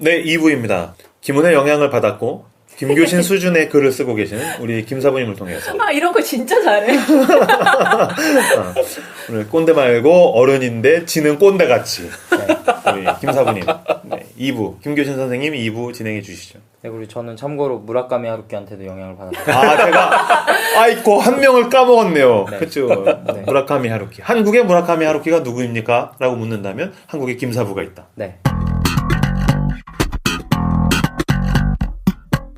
네, 2부입니다. 김훈의 영향을 받았고 김교신 수준의 글을 쓰고 계시는 우리 김사부님을 통해서 이런 거 진짜 잘해. 오늘 꼰대 말고 어른인데 지는 꼰대같이 우리 김사부님 2부 김교신 선생님 2부 진행해 주시죠. 네, 그리고 저는 참고로 무라카미 하루키한테도 영향을 받았어요. 제가 아이고 한 명을 까먹었네요. 네. 그렇죠. 네. 무라카미 하루키. 한국의 무라카미 하루키가 누구입니까? 라고 묻는다면 한국에 김사부가 있다. 네.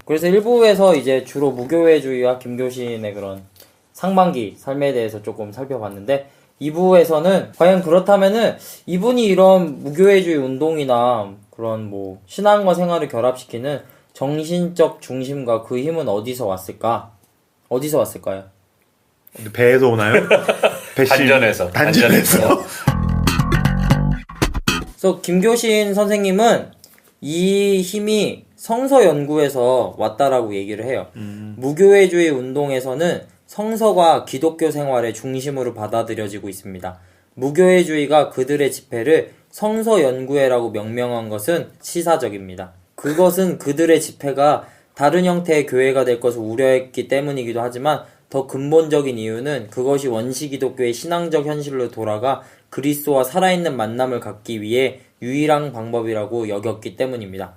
그래서 1부에서 이제 주로 무교회주의와 김교신의 그런 상반기 삶에 대해서 조금 살펴봤는데 2부에서는 과연 그렇다면은 이분이 이런 무교회주의 운동이나 그런 뭐 신앙과 생활을 결합시키는 정신적 중심과 그 힘은 어디서 왔을까? 어디서 왔을까요? 배에서 오나요? 단전에서. 그래서 김교신 선생님은 이 힘이 성서 연구에서 왔다라고 얘기를 해요. 무교회주의 운동에서는 성서가 기독교 생활의 중심으로 받아들여지고 있습니다. 무교회주의가 그들의 집회를 성서 연구회라고 명명한 것은 시사적입니다. 그것은 그들의 집회가 다른 형태의 교회가 될 것을 우려했기 때문이기도 하지만 더 근본적인 이유는 그것이 원시 기독교의 신앙적 현실로 돌아가 그리스도와 살아있는 만남을 갖기 위해 유일한 방법이라고 여겼기 때문입니다.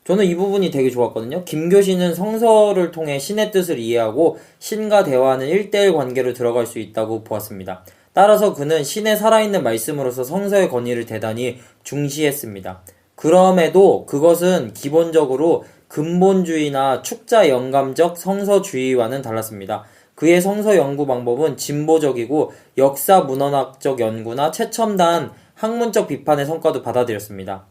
저는 이 부분이 되게 좋았거든요. 김교신은 성서를 통해 신의 뜻을 이해하고 신과 대화하는 1대1 관계로 들어갈 수 있다고 보았습니다. 따라서 그는 신의 살아있는 말씀으로서 성서의 권위를 대단히 중시했습니다. 그럼에도 그것은 기본적으로 근본주의나 축자 영감적 성서주의와는 달랐습니다. 그의 성서 연구 방법은 진보적이고 역사 문헌학적 연구나 최첨단 학문적 비판의 성과도 받아들였습니다.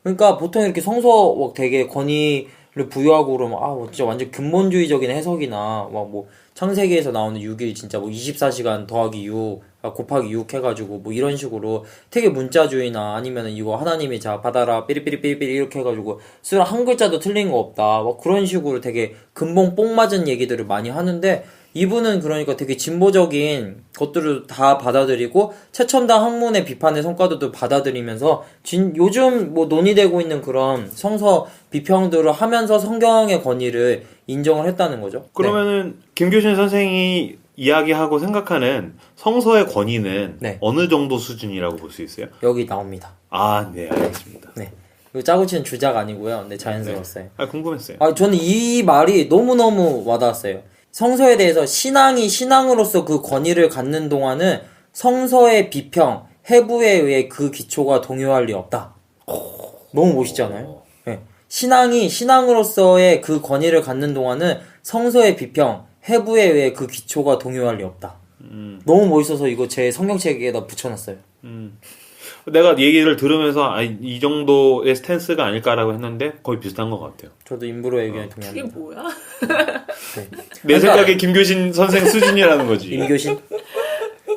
그러니까 보통 이렇게 성서 되게 권위를 부여하고 그러면 진짜 완전 근본주의적인 해석이나 뭐 창세기에서 나오는 6일 진짜 뭐 24시간 더하기 6 곱하기 6 해가지고 뭐 이런 식으로 되게 문자주의나 아니면은 이거 하나님이 자 받아라 삐리삐리삐리삐리 이렇게 해가지고 쓰라 한 글자도 틀린 거 없다 뭐 그런 식으로 되게 근본 뽕 맞은 얘기들을 많이 하는데 이분은 그러니까 되게 진보적인 것들을 다 받아들이고 최첨단 학문의 비판의 성과들도 받아들이면서 요즘 뭐 논의되고 있는 그런 성서 비평들을 하면서 성경의 권위를 인정을 했다는 거죠. 그러면은 김교신 선생이 이야기하고 생각하는 성서의 권위는 어느 정도 수준이라고 볼 수 있어요? 여기 나옵니다. 네, 알겠습니다. 네. 이거 짜고 치는 주작 아니고요. 네, 자연스러웠어요. 궁금했어요. 저는 이 말이 너무너무 와닿았어요. 성서에 대해서 신앙이 신앙으로서 그 권위를 갖는 동안은 성서의 비평, 해부에 의해 그 기초가 동요할 리 없다. 너무 멋있잖아요. 네. 신앙이 신앙으로서의 그 권위를 갖는 동안은 성서의 비평, 해부에 의해 그 기초가 동요할 리 없다. 너무 멋있어서 이거 제 성경책에다 붙여놨어요. 내가 얘기를 들으면서 이 정도의 스탠스가 아닐까라고 했는데 거의 비슷한 것 같아요. 저도 임브로의 의견에 동의합니다. 그게 뭐야? 네. 내 생각에 김교신 선생 수준이라는 거지. 임교신?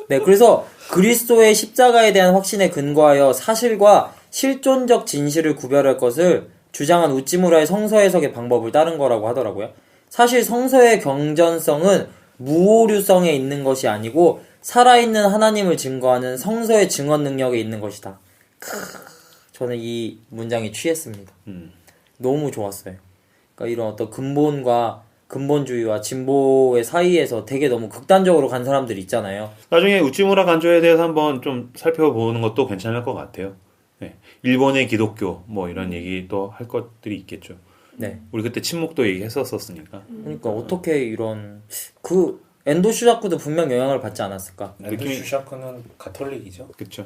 네, 그래서 그리스도의 십자가에 대한 확신에 근거하여 사실과 실존적 진실을 구별할 것을 주장한 우찌무라의 성서 해석의 방법을 따른 거라고 하더라고요. 사실 성서의 경전성은 무오류성에 있는 것이 아니고 살아있는 하나님을 증거하는 성서의 증언 능력에 있는 것이다. 저는 이 문장에 취했습니다. 너무 좋았어요. 그러니까 이런 어떤 근본주의와 진보의 사이에서 되게 너무 극단적으로 간 사람들 있잖아요. 나중에 우찌무라 간조에 대해서 한번 좀 살펴보는 것도 괜찮을 것 같아요. 네. 일본의 기독교 뭐 이런 얘기도 할 것들이 있겠죠. 네. 우리 그때 침묵도 얘기했었으니까. 그러니까 어떻게 이런 엔도 슈자쿠도 분명 영향을 받지 않았을까? 엔도 슈자쿠는 가톨릭이죠. 그렇죠.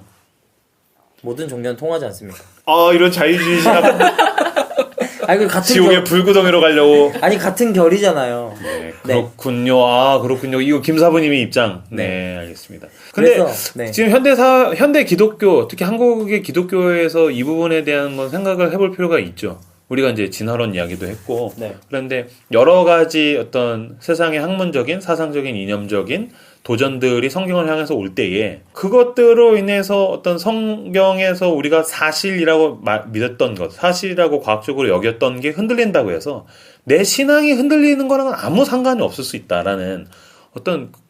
모든 종교는 통하지 않습니까? 이런 자유주의자. 그 같은 지옥의 불구덩이로 가려고. 같은 결이잖아요. 네, 그렇군요. 그렇군요. 이거 김사부님의 입장. 네, 알겠습니다. 근데 그래서, 지금 현대 기독교, 특히 한국의 기독교에서 이 부분에 대한 건 생각을 해볼 필요가 있죠. 우리가 이제 진화론 이야기도 했고, 그런데 여러 가지 어떤 세상의 학문적인, 사상적인, 이념적인 도전들이 성경을 향해서 올 때에 그것들로 인해서 어떤 성경에서 우리가 사실이라고 믿었던 것, 사실이라고 과학적으로 여겼던 게 흔들린다고 해서 내 신앙이 흔들리는 거랑은 아무 상관이 없을 수 있다라는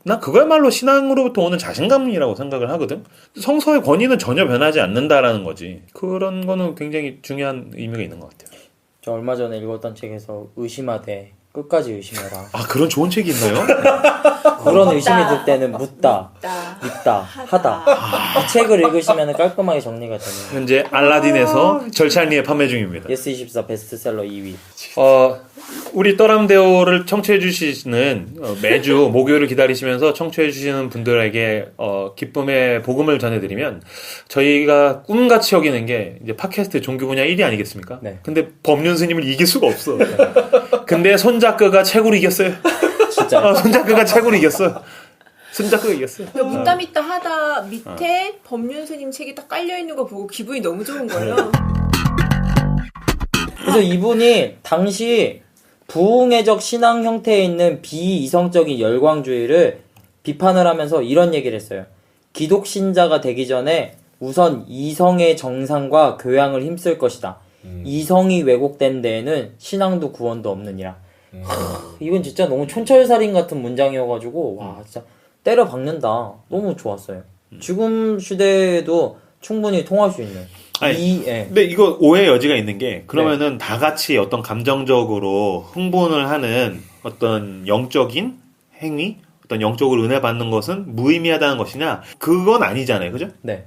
난 그거야말로 신앙으로부터 오는 자신감이라고 생각을 하거든. 성서의 권위는 전혀 변하지 않는다라는 거지. 그런 거는 굉장히 중요한 의미가 있는 것 같아요. 저 얼마 전에 읽었던 책에서 의심하되 끝까지 의심해라. 아, 그런 좋은 책이 있나요? 그런 의심이 들 때는 묻다, 믿다, 하다. 이 책을 읽으시면 깔끔하게 정리가 됩니다. 현재 알라딘에서 절찬리에 판매 중입니다. 예스24 베스트셀러 2위. 우리 떠람대오를 청취해 주시는 매주 목요일을 기다리시면서 청취해 주시는 분들에게 기쁨의 복음을 전해드리면 저희가 꿈같이 여기는 게 이제 팟캐스트 종교 분야 1위 아니겠습니까? 네. 근데 법륜 스님을 이길 수가 없어. 근데 손작가가 책으로 이겼어요. 진짜. 손작가가 책으로 이겼어. 손작가가 이겼어. 묻다 믿다 하다 밑에 법륜 스님 책이 딱 깔려있는 거 보고 기분이 너무 좋은 거예요. 그래서 이분이 당시 부흥회적 신앙 형태에 있는 비이성적인 열광주의를 비판을 하면서 이런 얘기를 했어요. 기독 신자가 되기 전에 우선 이성의 정상과 교양을 힘쓸 것이다. 이성이 왜곡된 데에는 신앙도 구원도 없느니라. 이건 진짜 너무 촌철살인 같은 문장이어가지고 와 진짜 때려 박는다. 너무 좋았어요. 지금 시대에도 충분히 통할 수 있는. 근데 이거 오해 여지가 있는 게 그러면은 다 같이 어떤 감정적으로 흥분을 하는 어떤 영적인 행위, 어떤 영적으로 은혜 받는 것은 무의미하다는 것이냐? 그건 아니잖아요, 그죠? 네.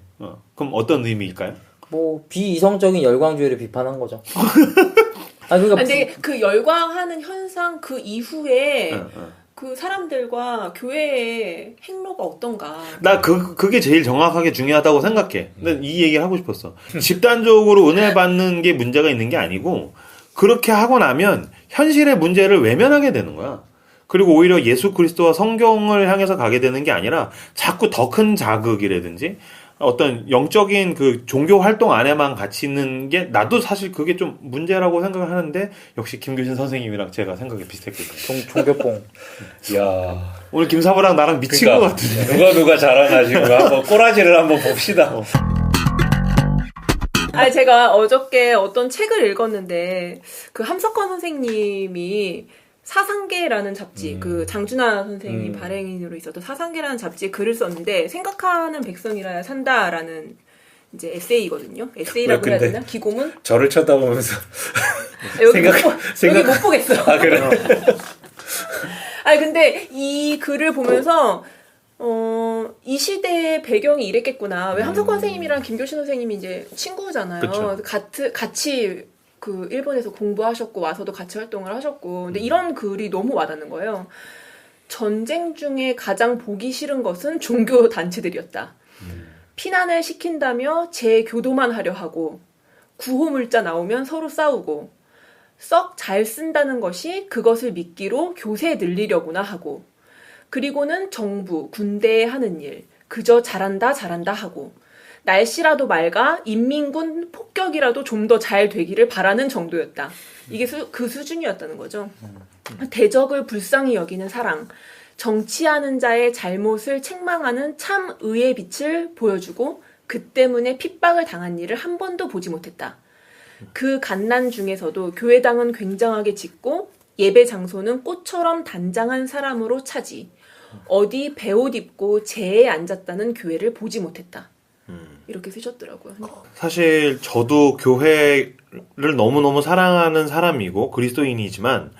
그럼 어떤 의미일까요? 뭐 비이성적인 열광주의를 비판한 거죠. 그러니까 근데 그 열광하는 현상 그 이후에 그 사람들과 교회의 행로가 어떤가. 나 그게 제일 정확하게 중요하다고 생각해. 근데 이 얘기를 하고 싶었어. 집단적으로 은혜 받는 게 문제가 있는 게 아니고 그렇게 하고 나면 현실의 문제를 외면하게 되는 거야. 그리고 오히려 예수 그리스도와 성경을 향해서 가게 되는 게 아니라 자꾸 더 큰 자극이라든지 어떤 영적인 그 종교 활동 안에만 같이 있는 게 나도 사실 그게 좀 문제라고 생각을 하는데 역시 김교신 선생님이랑 제가 생각이 비슷했거든요. 종교뽕. 이야. 오늘 김사부랑 나랑 미친 그러니까, 것 같은데. 누가 자랑하시고 한번 꼬라지를 한번 봅시다. 제가 어저께 어떤 책을 읽었는데 그 함석헌 선생님이 사상계라는 잡지, 그 장준하 선생님 발행인으로 있었던 사상계라는 잡지에 글을 썼는데 생각하는 백성이라야 산다라는 이제 에세이거든요. 에세이라고 해야 되나? 기고문? 저를 쳐다보면서 여기 못 보겠어. 아 그래? 근데 이 글을 보면서 이 시대의 배경이 이랬겠구나. 왜 함석헌 선생님이랑 김교신 선생님이 이제 친구잖아요. 그쵸. 같이 그 일본에서 공부하셨고 와서도 같이 활동을 하셨고 근데 이런 글이 너무 와닿는 거예요. 전쟁 중에 가장 보기 싫은 것은 종교 단체들이었다. 피난을 시킨다며 재교도만 하려 하고 구호 물자 나오면 서로 싸우고 썩 잘 쓴다는 것이 그것을 미끼로 교세 늘리려구나 하고 그리고는 정부, 군대에 하는 일 그저 잘한다 하고 날씨라도 맑아 인민군 폭격이라도 좀 더 잘 되기를 바라는 정도였다. 이게 그 수준이었다는 거죠. 대적을 불쌍히 여기는 사랑, 정치하는 자의 잘못을 책망하는 참 의의 빛을 보여주고 그 때문에 핍박을 당한 일을 한 번도 보지 못했다. 그 갓난 중에서도 교회당은 굉장하게 짓고 예배 장소는 꽃처럼 단장한 사람으로 차지. 어디 배옷 입고 재에 앉았다는 교회를 보지 못했다. 이렇게 쓰셨더라고요. 사실 저도 교회를 너무너무 사랑하는 사람이고 그리스도인이지만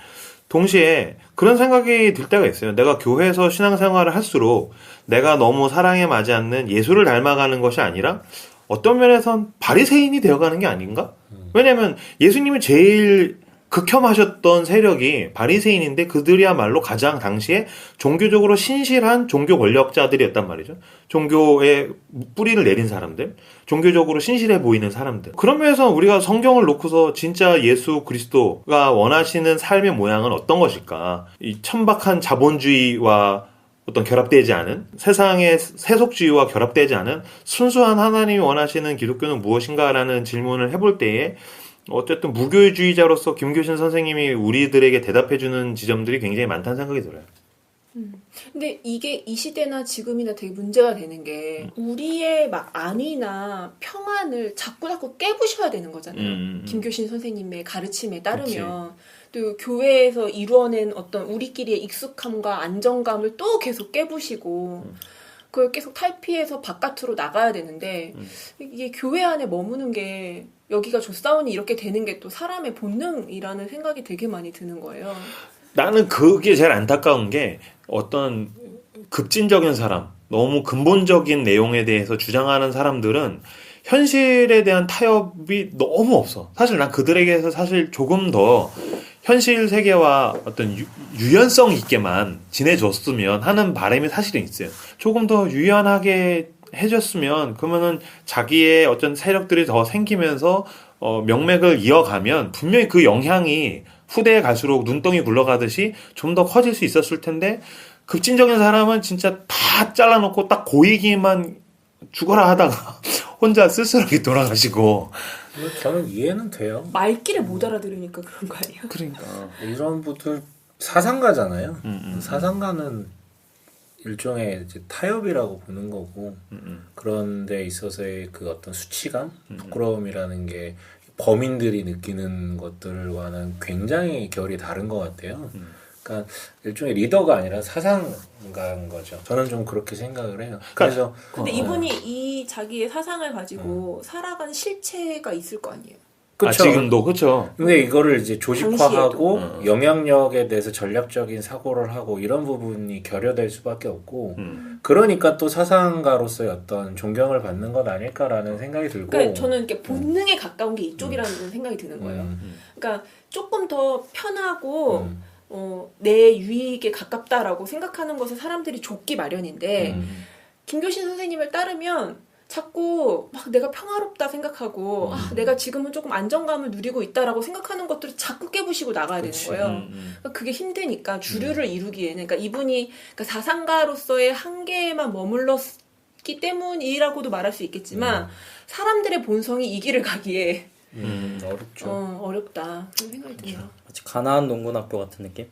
동시에 그런 생각이 들 때가 있어요. 내가 교회에서 신앙생활을 할수록 내가 너무 사랑에 맞지 않는 예수를 닮아가는 것이 아니라 어떤 면에선 바리새인이 되어가는 게 아닌가? 왜냐면 예수님이 제일 극혐하셨던 세력이 바리새인인데 그들이야말로 가장 당시에 종교적으로 신실한 종교 권력자들이었단 말이죠. 종교에 뿌리를 내린 사람들, 종교적으로 신실해 보이는 사람들. 그런 면에서 우리가 성경을 놓고서 진짜 예수 그리스도가 원하시는 삶의 모양은 어떤 것일까? 이 천박한 자본주의와 어떤 결합되지 않은 세상의 세속주의와 결합되지 않은 순수한 하나님이 원하시는 기독교는 무엇인가라는 질문을 해볼 때에 어쨌든 무교주의자로서 김교신 선생님이 우리들에게 대답해주는 지점들이 굉장히 많다는 생각이 들어요. 근데 이게 이 시대나 지금이나 되게 문제가 되는 게 우리의 막 안위나 평안을 자꾸 깨부셔야 되는 거잖아요. 김교신 선생님의 가르침에 따르면 또 교회에서 이루어낸 어떤 우리끼리의 익숙함과 안정감을 또 계속 깨부시고 그걸 계속 탈피해서 바깥으로 나가야 되는데 이게 교회 안에 머무는 게 여기가 조사원이 이렇게 되는 게 또 사람의 본능이라는 생각이 되게 많이 드는 거예요. 나는 그게 제일 안타까운 게 어떤 급진적인 사람, 너무 근본적인 내용에 대해서 주장하는 사람들은 현실에 대한 타협이 너무 없어. 사실 난 그들에게서 사실 조금 더 현실 세계와 어떤 유연성 있게만 지내줬으면 하는 바람이 사실은 있어요. 조금 더 유연하게 해줬으면 그러면은 자기의 어떤 세력들이 더 생기면서 명맥을 이어가면 분명히 그 영향이 후대에 갈수록 눈덩이 굴러가듯이 좀 더 커질 수 있었을 텐데 급진적인 사람은 진짜 다 잘라놓고 딱 고이기만 죽어라 하다가 혼자 쓸쓸하게 돌아가시고. 저는 이해는 돼요. 말귀를 못 알아들으니까 그런 거 아니에요? 그러니까 이런 분들 사상가잖아요. 사상가는 일종의 이제 타협이라고 보는 거고 그런 데 있어서의 그 어떤 수치감, 부끄러움이라는 게 범인들이 느끼는 것들과는 굉장히 결이 다른 것 같아요. 그러니까 일종의 리더가 아니라 사상가인 거죠. 저는 좀 그렇게 생각을 해요. 그래서 근데 이분이 이 자기의 사상을 가지고 살아간 실체가 있을 거 아니에요? 그쵸. 지금도 그렇죠. 근데 이거를 이제 조직화하고 당시에도. 영향력에 대해서 전략적인 사고를 하고 이런 부분이 결여될 수밖에 없고 그러니까 또 사상가로서의 어떤 존경을 받는 것 아닐까라는 생각이 들고 그러니까 저는 이렇게 본능에 가까운 게 이쪽이라는 생각이 드는 거예요. 그러니까 조금 더 편하고 내 유익에 가깝다라고 생각하는 것을 사람들이 좁기 마련인데 김교신 선생님을 따르면 자꾸 막 내가 평화롭다 생각하고 내가 지금은 조금 안정감을 누리고 있다라고 생각하는 것들을 자꾸 깨부시고 나가야 되는 거예요. 그러니까 그게 힘드니까 주류를 이루기에는 그러니까 이분이 그러니까 사상가로서의 한계에만 머물렀기 때문이라고도 말할 수 있겠지만 사람들의 본성이 이 길을 가기에 어렵죠. 어렵다 그런 생각이 드네요. 마치 가나안 농군학교 같은 느낌?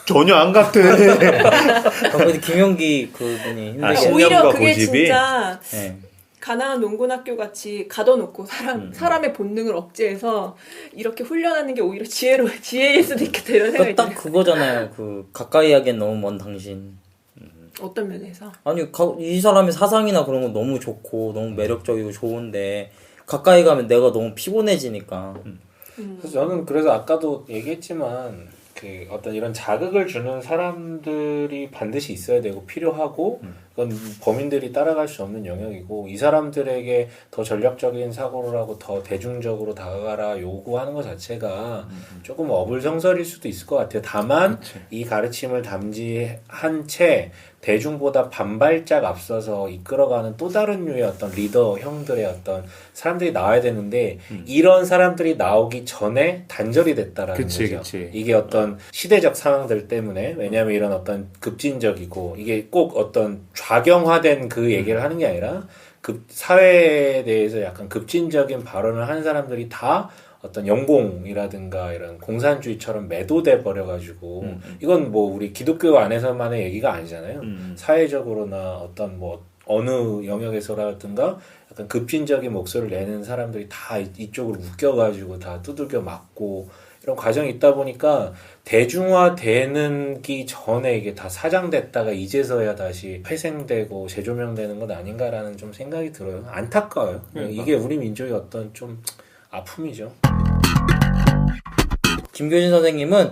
전혀 안 같아. 근데 김용기 그분이 힘들게 그러니까 오히려 신념과 그게 고집이? 진짜 네. 가난한 농군학교 같이 가둬놓고 사람의 본능을 억제해서 이렇게 훈련하는 게 오히려 지혜일 수도 있겠다 이런 생각이 딱 들어요. 그거잖아요. 그 가까이 하기엔 너무 먼 당신. 어떤 면에서? 아니 이 사람의 사상이나 그런 건 너무 좋고 너무 매력적이고 좋은데 가까이 가면 내가 너무 피곤해지니까. 그래서 저는 그래서 아까도 얘기했지만 그 어떤 이런 자극을 주는 사람들이 반드시 있어야 되고 필요하고 그건 범인들이 따라갈 수 없는 영역이고 이 사람들에게 더 전략적인 사고를 하고 더 대중적으로 다가가라 요구하는 것 자체가 조금 어불성설일 수도 있을 것 같아요. 다만 이 가르침을 담지한 채 대중보다 반발짝 앞서서 이끌어가는 또 다른 류의 어떤 리더 형들의 어떤 사람들이 나와야 되는데 이런 사람들이 나오기 전에 단절이 됐다라는 거죠. 그치. 이게 어떤 시대적 상황들 때문에 왜냐하면 이런 어떤 급진적이고 이게 꼭 어떤 좌경화된 그 얘기를 하는 게 아니라 사회에 대해서 약간 급진적인 발언을 하는 사람들이 다 어떤 연봉이라든가 이런 공산주의처럼 매도돼 버려가지고 이건 뭐 우리 기독교 안에서만의 얘기가 아니잖아요. 사회적으로나 어떤 뭐 어느 영역에서라든가 약간 급진적인 목소리를 내는 사람들이 다 이쪽으로 묶여가지고 다 두들겨 맞고 이런 과정이 있다 보니까 대중화되는 기 전에 이게 다 사장됐다가 이제서야 다시 회생되고 재조명되는 것 아닌가라는 좀 생각이 들어요. 안타까워요. 이게 우리 민족의 어떤 좀 아픔이죠. 김교신 선생님은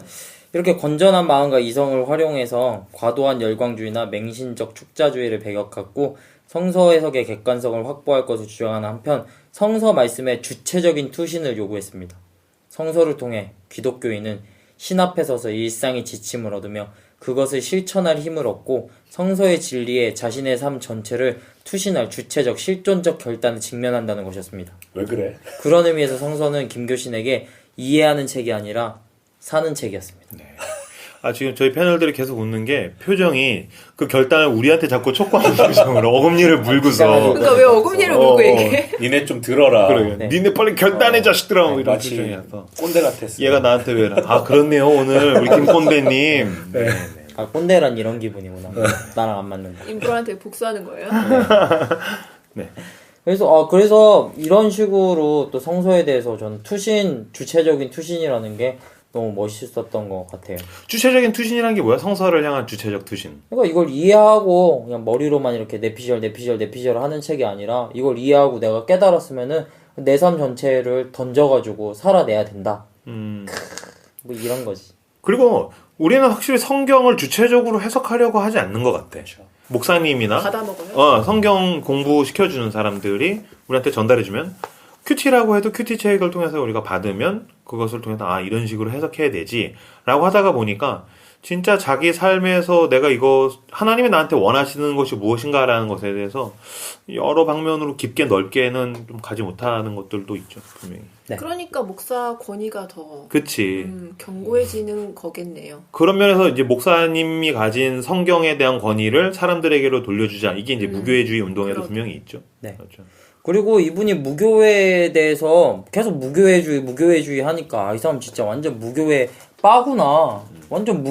이렇게 건전한 마음과 이성을 활용해서 과도한 열광주의나 맹신적 축자주의를 배격하고 성서 해석의 객관성을 확보할 것을 주장하는 한편 성서 말씀의 주체적인 투신을 요구했습니다. 성서를 통해 기독교인은 신 앞에 서서 일상의 지침을 얻으며 그것을 실천할 힘을 얻고 성서의 진리에 자신의 삶 전체를 투신할 주체적 실존적 결단을 직면한다는 것이었습니다. 왜 그래? 그런 의미에서 성서는 김교신에게 이해하는 책이 아니라 사는 책이었습니다. 지금 저희 패널들이 계속 웃는 게 표정이 그 결단을 우리한테 자꾸 촉구하는 표정으로 어금니를 물고서 그러니까 왜 어금니를 물고 얘기해? 니네 좀 들어라. 그러게 네. 니네 빨리 결단해 자식들아 이런 마치 표정이어서 꼰대 같았어. 얘가 나한테 왜 그렇네요 오늘 우리 김꼰대님 네. 아 꼰대란 이런 기분이구나. 나랑 안 맞는다. 인프라한테 복수하는 거예요? 네. 그래서 이런 식으로 또 성서에 대해서 저는 주체적인 투신이라는 게 너무 멋있었던 것 같아요. 주체적인 투신이란 게 뭐야? 성서를 향한 주체적 투신. 그러니까 이걸 이해하고 그냥 머리로만 이렇게 내피셜 하는 책이 아니라 이걸 이해하고 내가 깨달았으면은 내 삶 전체를 던져가지고 살아내야 된다. 뭐 이런 거지. 그리고 우리는 확실히 성경을 주체적으로 해석하려고 하지 않는 것 같아. 목사님이나 받아먹어요. 성경 공부 시켜주는 사람들이 우리한테 전달해주면 큐티라고 해도 큐티 책을 통해서 우리가 받으면 그것을 통해서 이런 식으로 해석해야 되지 라고 하다가 보니까 진짜 자기 삶에서 내가 이거 하나님이 나한테 원하시는 것이 무엇인가라는 것에 대해서 여러 방면으로 깊게 넓게는 좀 가지 못하는 것들도 있죠, 분명히. 네. 그러니까 목사 권위가 더 그치. 견고해지는 거겠네요. 그런 면에서 이제 목사님이 가진 성경에 대한 권위를 사람들에게로 돌려주자. 이게 이제 무교회주의 운동에도 분명히 있죠. 네. 그렇죠. 그리고 이분이 무교회에 대해서 계속 무교회주의 하니까 이 사람 진짜 완전 무교회 빠구나. 완전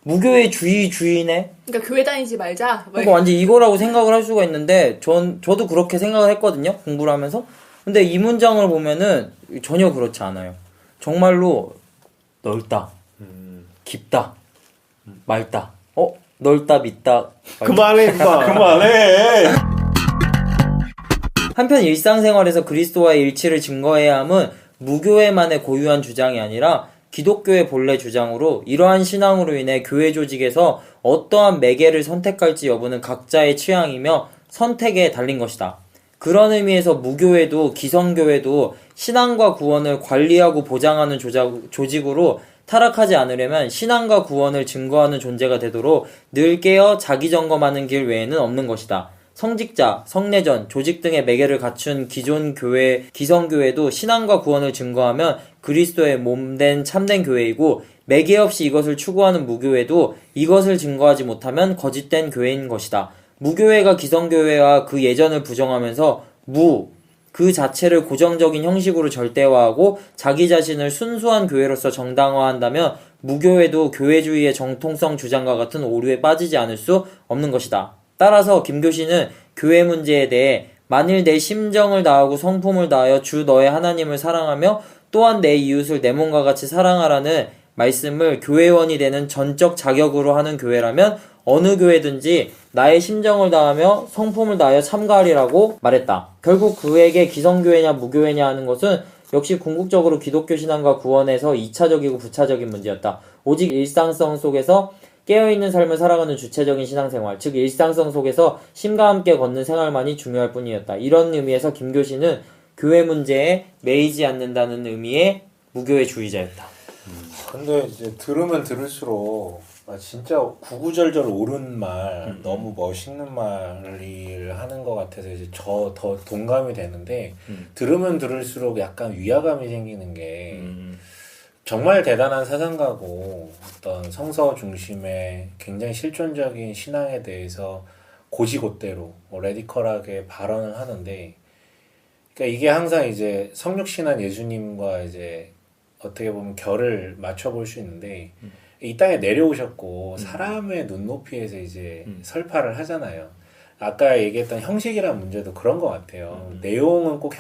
무교회주의네. 그러니까 교회 다니지 말자. 그러니까 완전 이거라고 생각을 할 수가 있는데 저도 그렇게 생각을 했거든요. 공부를 하면서. 근데 이 문장을 보면은 전혀 그렇지 않아요. 정말로 넓다, 깊다, 맑다. 넓다, 밉다. 그만해, 그만해. 한편 일상생활에서 그리스도와의 일치를 증거해야 함은 무교회만의 고유한 주장이 아니라 기독교의 본래 주장으로 이러한 신앙으로 인해 교회 조직에서 어떠한 매개를 선택할지 여부는 각자의 취향이며 선택에 달린 것이다. 그런 의미에서 무교회도 기성교회도 신앙과 구원을 관리하고 보장하는 조직으로 타락하지 않으려면 신앙과 구원을 증거하는 존재가 되도록 늘 깨어 자기 점검하는 길 외에는 없는 것이다. 성직자, 성례전, 조직 등의 매개를 갖춘 기존 교회, 기성교회도 신앙과 구원을 증거하면 그리스도의 몸된 참된 교회이고 매개 없이 이것을 추구하는 무교회도 이것을 증거하지 못하면 거짓된 교회인 것이다. 무교회가 기성교회와 그 예전을 부정하면서 그 자체를 고정적인 형식으로 절대화하고 자기 자신을 순수한 교회로서 정당화한다면 무교회도 교회주의의 정통성 주장과 같은 오류에 빠지지 않을 수 없는 것이다. 따라서 김교신은 교회 문제에 대해 만일 내 심정을 다하고 성품을 다하여 주 너의 하나님을 사랑하며 또한 내 이웃을 내 몸과 같이 사랑하라는 말씀을 교회원이 되는 전적 자격으로 하는 교회라면 어느 교회든지 나의 심정을 다하며 성품을 다하여 참가하리라고 말했다. 결국 그에게 기성교회냐 무교회냐 하는 것은 역시 궁극적으로 기독교 신앙과 구원에서 2차적이고 부차적인 문제였다. 오직 일상성 속에서 깨어있는 삶을 살아가는 주체적인 신앙생활, 즉 일상성 속에서 심과 함께 걷는 생활만이 중요할 뿐이었다. 이런 의미에서 김교신은 교회 문제에 매이지 않는다는 의미의 무교회주의자였다. 근데 이제 들으면 들을수록 진짜 구구절절 옳은 말, 너무 멋있는 말을 하는 것 같아서 이제 더 동감이 되는데 들으면 들을수록 약간 위화감이 생기는 게 정말 대단한 사상가고 어떤 성서 중심의 굉장히 실존적인 신앙에 대해서 고지곳대로 레디컬하게 발언을 하는데, 그러니까 이게 항상 이제 성육신한 예수님과 이제 어떻게 보면 결을 맞춰볼 수 있는데 이 땅에 내려오셨고 사람의 눈높이에서 이제 설파를 하잖아요. 아까 얘기했던 형식이라는 문제도 그런 것 같아요. 내용은 꼭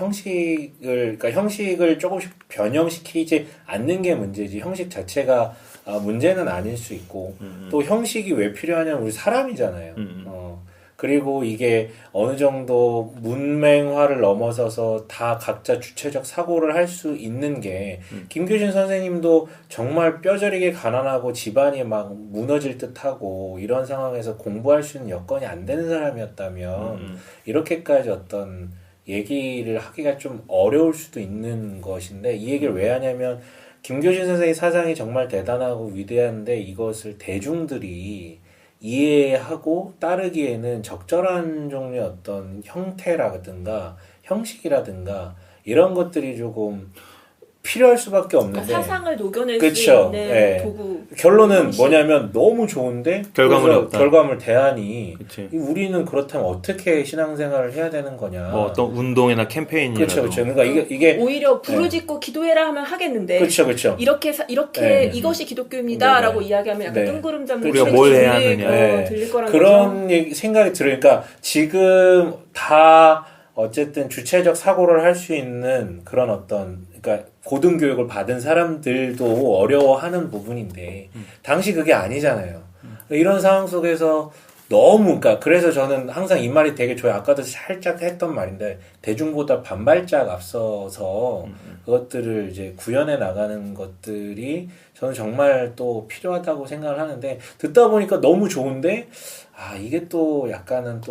그러니까 형식을 조금씩 변형시키지 않는 게 문제지 형식 자체가 문제는 아닐 수 있고 또 형식이 왜 필요하냐면 우리 사람이잖아요. 그리고 이게 어느 정도 문맹화를 넘어서서 다 각자 주체적 사고를 할 수 있는 게 김교신 선생님도 정말 뼈저리게 가난하고 집안이 막 무너질 듯하고 이런 상황에서 공부할 수 있는 여건이 안 되는 사람이었다면 이렇게까지 어떤 얘기를 하기가 좀 어려울 수도 있는 것인데 이 얘기를 왜 하냐면 김교신 선생의 사상이 정말 대단하고 위대한데 이것을 대중들이 이해하고 따르기에는 적절한 종류의 어떤 형태라든가 형식이라든가 이런 것들이 조금 필요할 수밖에 없는데 그러니까 사상을 녹여낼 그쵸? 수 있는 네. 도구. 결론은 뭐냐면 너무 좋은데 결과물이 없다. 결과물 대안이 그치. 우리는 그렇다면 어떻게 신앙생활을 해야 되는 거냐. 뭐 어떤 운동이나 캠페인이라도. 그렇죠. 그러니까 이게 오히려 부르짖고 기도해라 하면 하겠는데 그렇죠. 이렇게 네. 이것이 기독교입니다라고 네. 이야기하면 약간 네. 뜬구름 잡는 우리가 뭘 해야 하느냐. 네. 들릴 거란 그런 거죠. 생각이 들어요. 그러니까 지금 다 어쨌든 주체적 사고를 할 수 있는 그런 어떤 그러니까 고등교육을 받은 사람들도 어려워하는 부분인데 당시 그게 아니잖아요. 이런 상황 속에서 너무 그러니까 그래서 저는 항상 이 말이 되게 좋아요. 아까도 살짝 했던 말인데 대중보다 반발짝 앞서서 그것들을 이제 구현해 나가는 것들이 저는 정말 또 필요하다고 생각을 하는데 듣다 보니까 너무 좋은데 이게 또 약간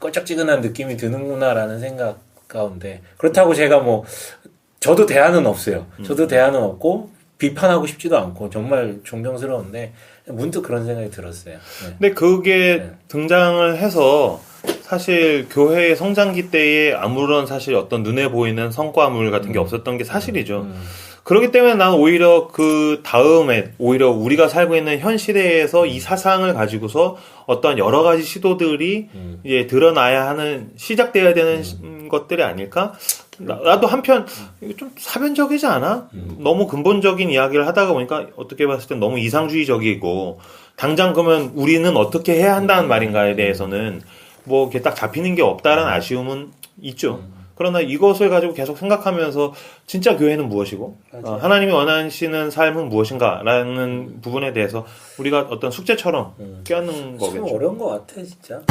껄쩍지근한 느낌이 드는구나라는 생각 가운데 그렇다고 제가 뭐 저도 대안은 없어요. 저도 대안은 없고 비판하고 싶지도 않고 정말 존경스러운데 문득 그런 생각이 들었어요. 네. 근데 그게 등장을 해서 사실 교회의 성장기 때에 아무런 사실 어떤 눈에 보이는 성과물 같은 게 없었던 게 사실이죠. 그렇기 때문에 난 오히려 그 다음에 오히려 우리가 살고 있는 현 시대에서 이 사상을 가지고서 어떤 여러 가지 시도들이 이제 드러나야 하는 시작되어야 되는 것들이 아닐까? 나도 한편 이거 좀 사변적이지 않아? 너무 근본적인 이야기를 하다가 보니까 어떻게 봤을 땐 너무 이상주의적이고 당장 그러면 우리는 어떻게 해야 한다는 말인가에 대해서는 뭐 이렇게 딱 잡히는 게 없다라는 아쉬움은 있죠. 그러나 이것을 가지고 계속 생각하면서 진짜 교회는 무엇이고 하나님이 원하시는 삶은 무엇인가라는 부분에 대해서 우리가 어떤 숙제처럼 껴안는 거겠죠. 참 어려운 것 같아 진짜.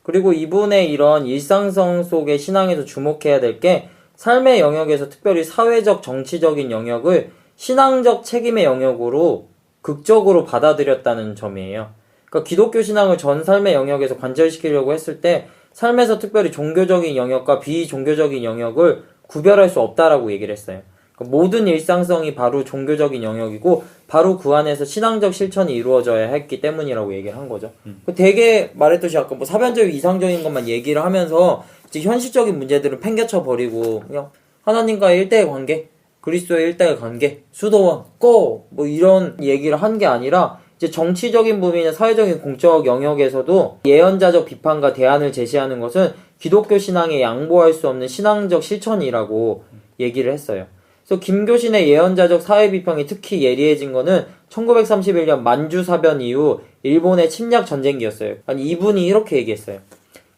그리고 이분의 이런 일상성 속의 신앙에서 주목해야 될 게 삶의 영역에서 특별히 사회적 정치적인 영역을 신앙적 책임의 영역으로 극적으로 받아들였다는 점이에요. 그러니까 기독교 신앙을 전 삶의 영역에서 관철시키려고 했을 때 삶에서 특별히 종교적인 영역과 비종교적인 영역을 구별할 수 없다라고 얘기를 했어요. 그러니까 모든 일상성이 바로 종교적인 영역이고 바로 그 안에서 신앙적 실천이 이루어져야 했기 때문이라고 얘기를 한 거죠. 되게 말했듯이 아까 뭐 사변적이고 이상적인 것만 얘기를 하면서 이제 현실적인 문제들을 팽개쳐 버리고 그냥 하나님과의 1대1 관계, 그리스도의 1대1 관계, 수도원, 고! 뭐 이런 얘기를 한 게 아니라 이제 정치적인 부분이나 사회적인 공적 영역에서도 예언자적 비판과 대안을 제시하는 것은 기독교 신앙에 양보할 수 없는 신앙적 실천이라고 얘기를 했어요. 그래서 김교신의 예언자적 사회 비평이 특히 예리해진 거는 1931년 만주사변 이후 일본의 침략 전쟁기였어요. 아니 이분이 이렇게 얘기했어요.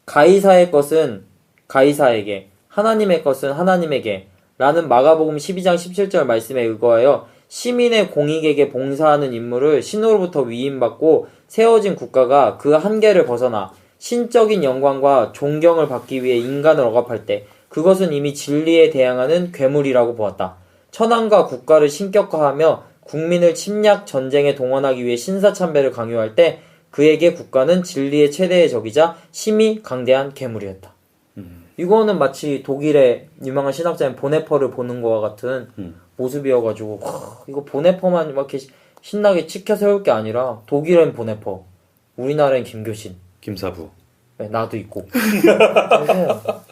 가이사의 것은 가이사에게, 하나님의 것은 하나님에게 라는 마가복음 12장 17절 말씀에 의거하여 시민의 공익에게 봉사하는 임무를 신으로부터 위임받고 세워진 국가가 그 한계를 벗어나 신적인 영광과 존경을 받기 위해 인간을 억압할 때 그것은 이미 진리에 대항하는 괴물이라고 보았다. 천황과 국가를 신격화하며 국민을 침략 전쟁에 동원하기 위해 신사참배를 강요할 때 그에게 국가는 진리의 최대의 적이자 심히 강대한 괴물이었다. 이거는 마치 독일의 유명한 신학자인 보네퍼를 보는 거와 같은 모습이어가지고 이거 보네퍼만 막 이렇게 신나게 치켜 세울 게 아니라 독일엔 보네퍼, 우리나라엔 김교신, 김사부. 네, 나도 있고. 그래서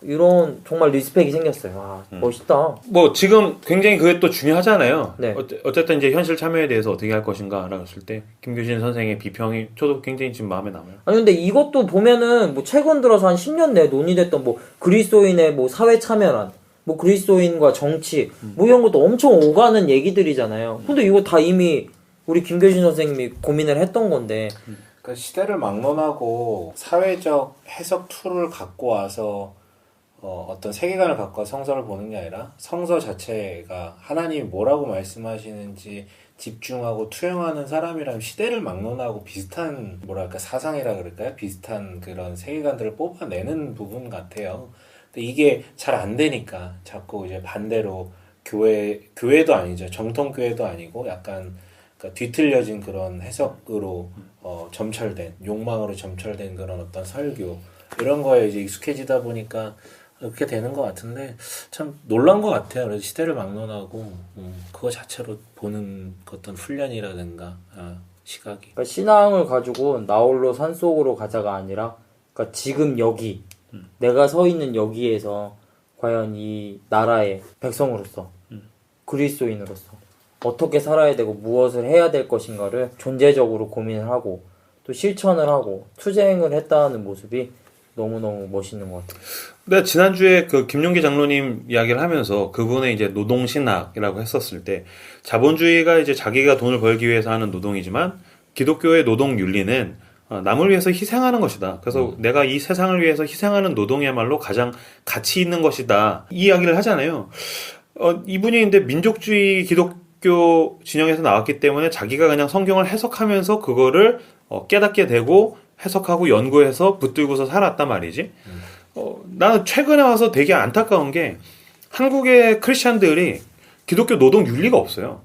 이런 정말 리스펙이 생겼어요. 멋있다. 뭐 지금 굉장히 그게 또 중요하잖아요. 네. 어쨌든 이제 현실 참여에 대해서 어떻게 할 것인가라고 했을 때 김규신 선생의 비평이 저도 굉장히 지금 마음에 남아요. 아니 근데 이것도 보면은 뭐 최근 들어서 한 10년 내에 논의됐던 뭐 그리스도인의 뭐 사회 참여란, 뭐 그리스도인과 정치, 뭐 이런 것도 엄청 오가는 얘기들이잖아요. 근데 이거 다 이미 우리 김교신 선생님이 고민을 했던 건데. 그 시대를 막론하고 사회적 해석 툴을 갖고 와서 어떤 세계관을 갖고 성서를 보는 게 아니라 성서 자체가 하나님이 뭐라고 말씀하시는지 집중하고 투영하는 사람이라면 시대를 막론하고 비슷한 뭐랄까 사상이라 그럴까요? 비슷한 그런 세계관들을 뽑아내는 부분 같아요. 근데 이게 잘 안 되니까 자꾸 이제 반대로 교회도 아니죠. 정통 교회도 아니고 약간 그러니까 뒤틀려진 그런 해석으로 점철된 욕망으로 점철된 그런 어떤 설교 이런 거에 이제 익숙해지다 보니까 그렇게 되는 것 같은데 참 놀란 것 같아요. 그래서 시대를 막론하고 그거 자체로 보는 어떤 훈련이라든가 시각이. 그러니까 신앙을 가지고 나홀로 산속으로 가자가 아니라 그러니까 지금 여기 내가 서 있는 여기에서 과연 이 나라의 백성으로서 그리스도인으로서 어떻게 살아야 되고 무엇을 해야 될 것인가를 존재적으로 고민을 하고 또 실천을 하고 투쟁을 했다는 모습이 너무너무 멋있는 것 같아요. 근데 지난주에 그 김용기 장로님 이야기를 하면서 그분의 이제 노동신학이라고 했었을 때 자본주의가 이제 자기가 돈을 벌기 위해서 하는 노동이지만 기독교의 노동 윤리는 남을 위해서 희생하는 것이다. 그래서 내가 이 세상을 위해서 희생하는 노동이야말로 가장 가치 있는 것이다. 이 이야기를 하잖아요. 이분이 근데 민족주의 기독교 진영에서 나왔기 때문에 자기가 그냥 성경을 해석하면서 그거를 깨닫게 되고 해석하고 연구해서 붙들고서 살았단 말이지. 나는 최근에 와서 되게 안타까운 게 한국의 크리스찬들이 기독교 노동 윤리가 없어요.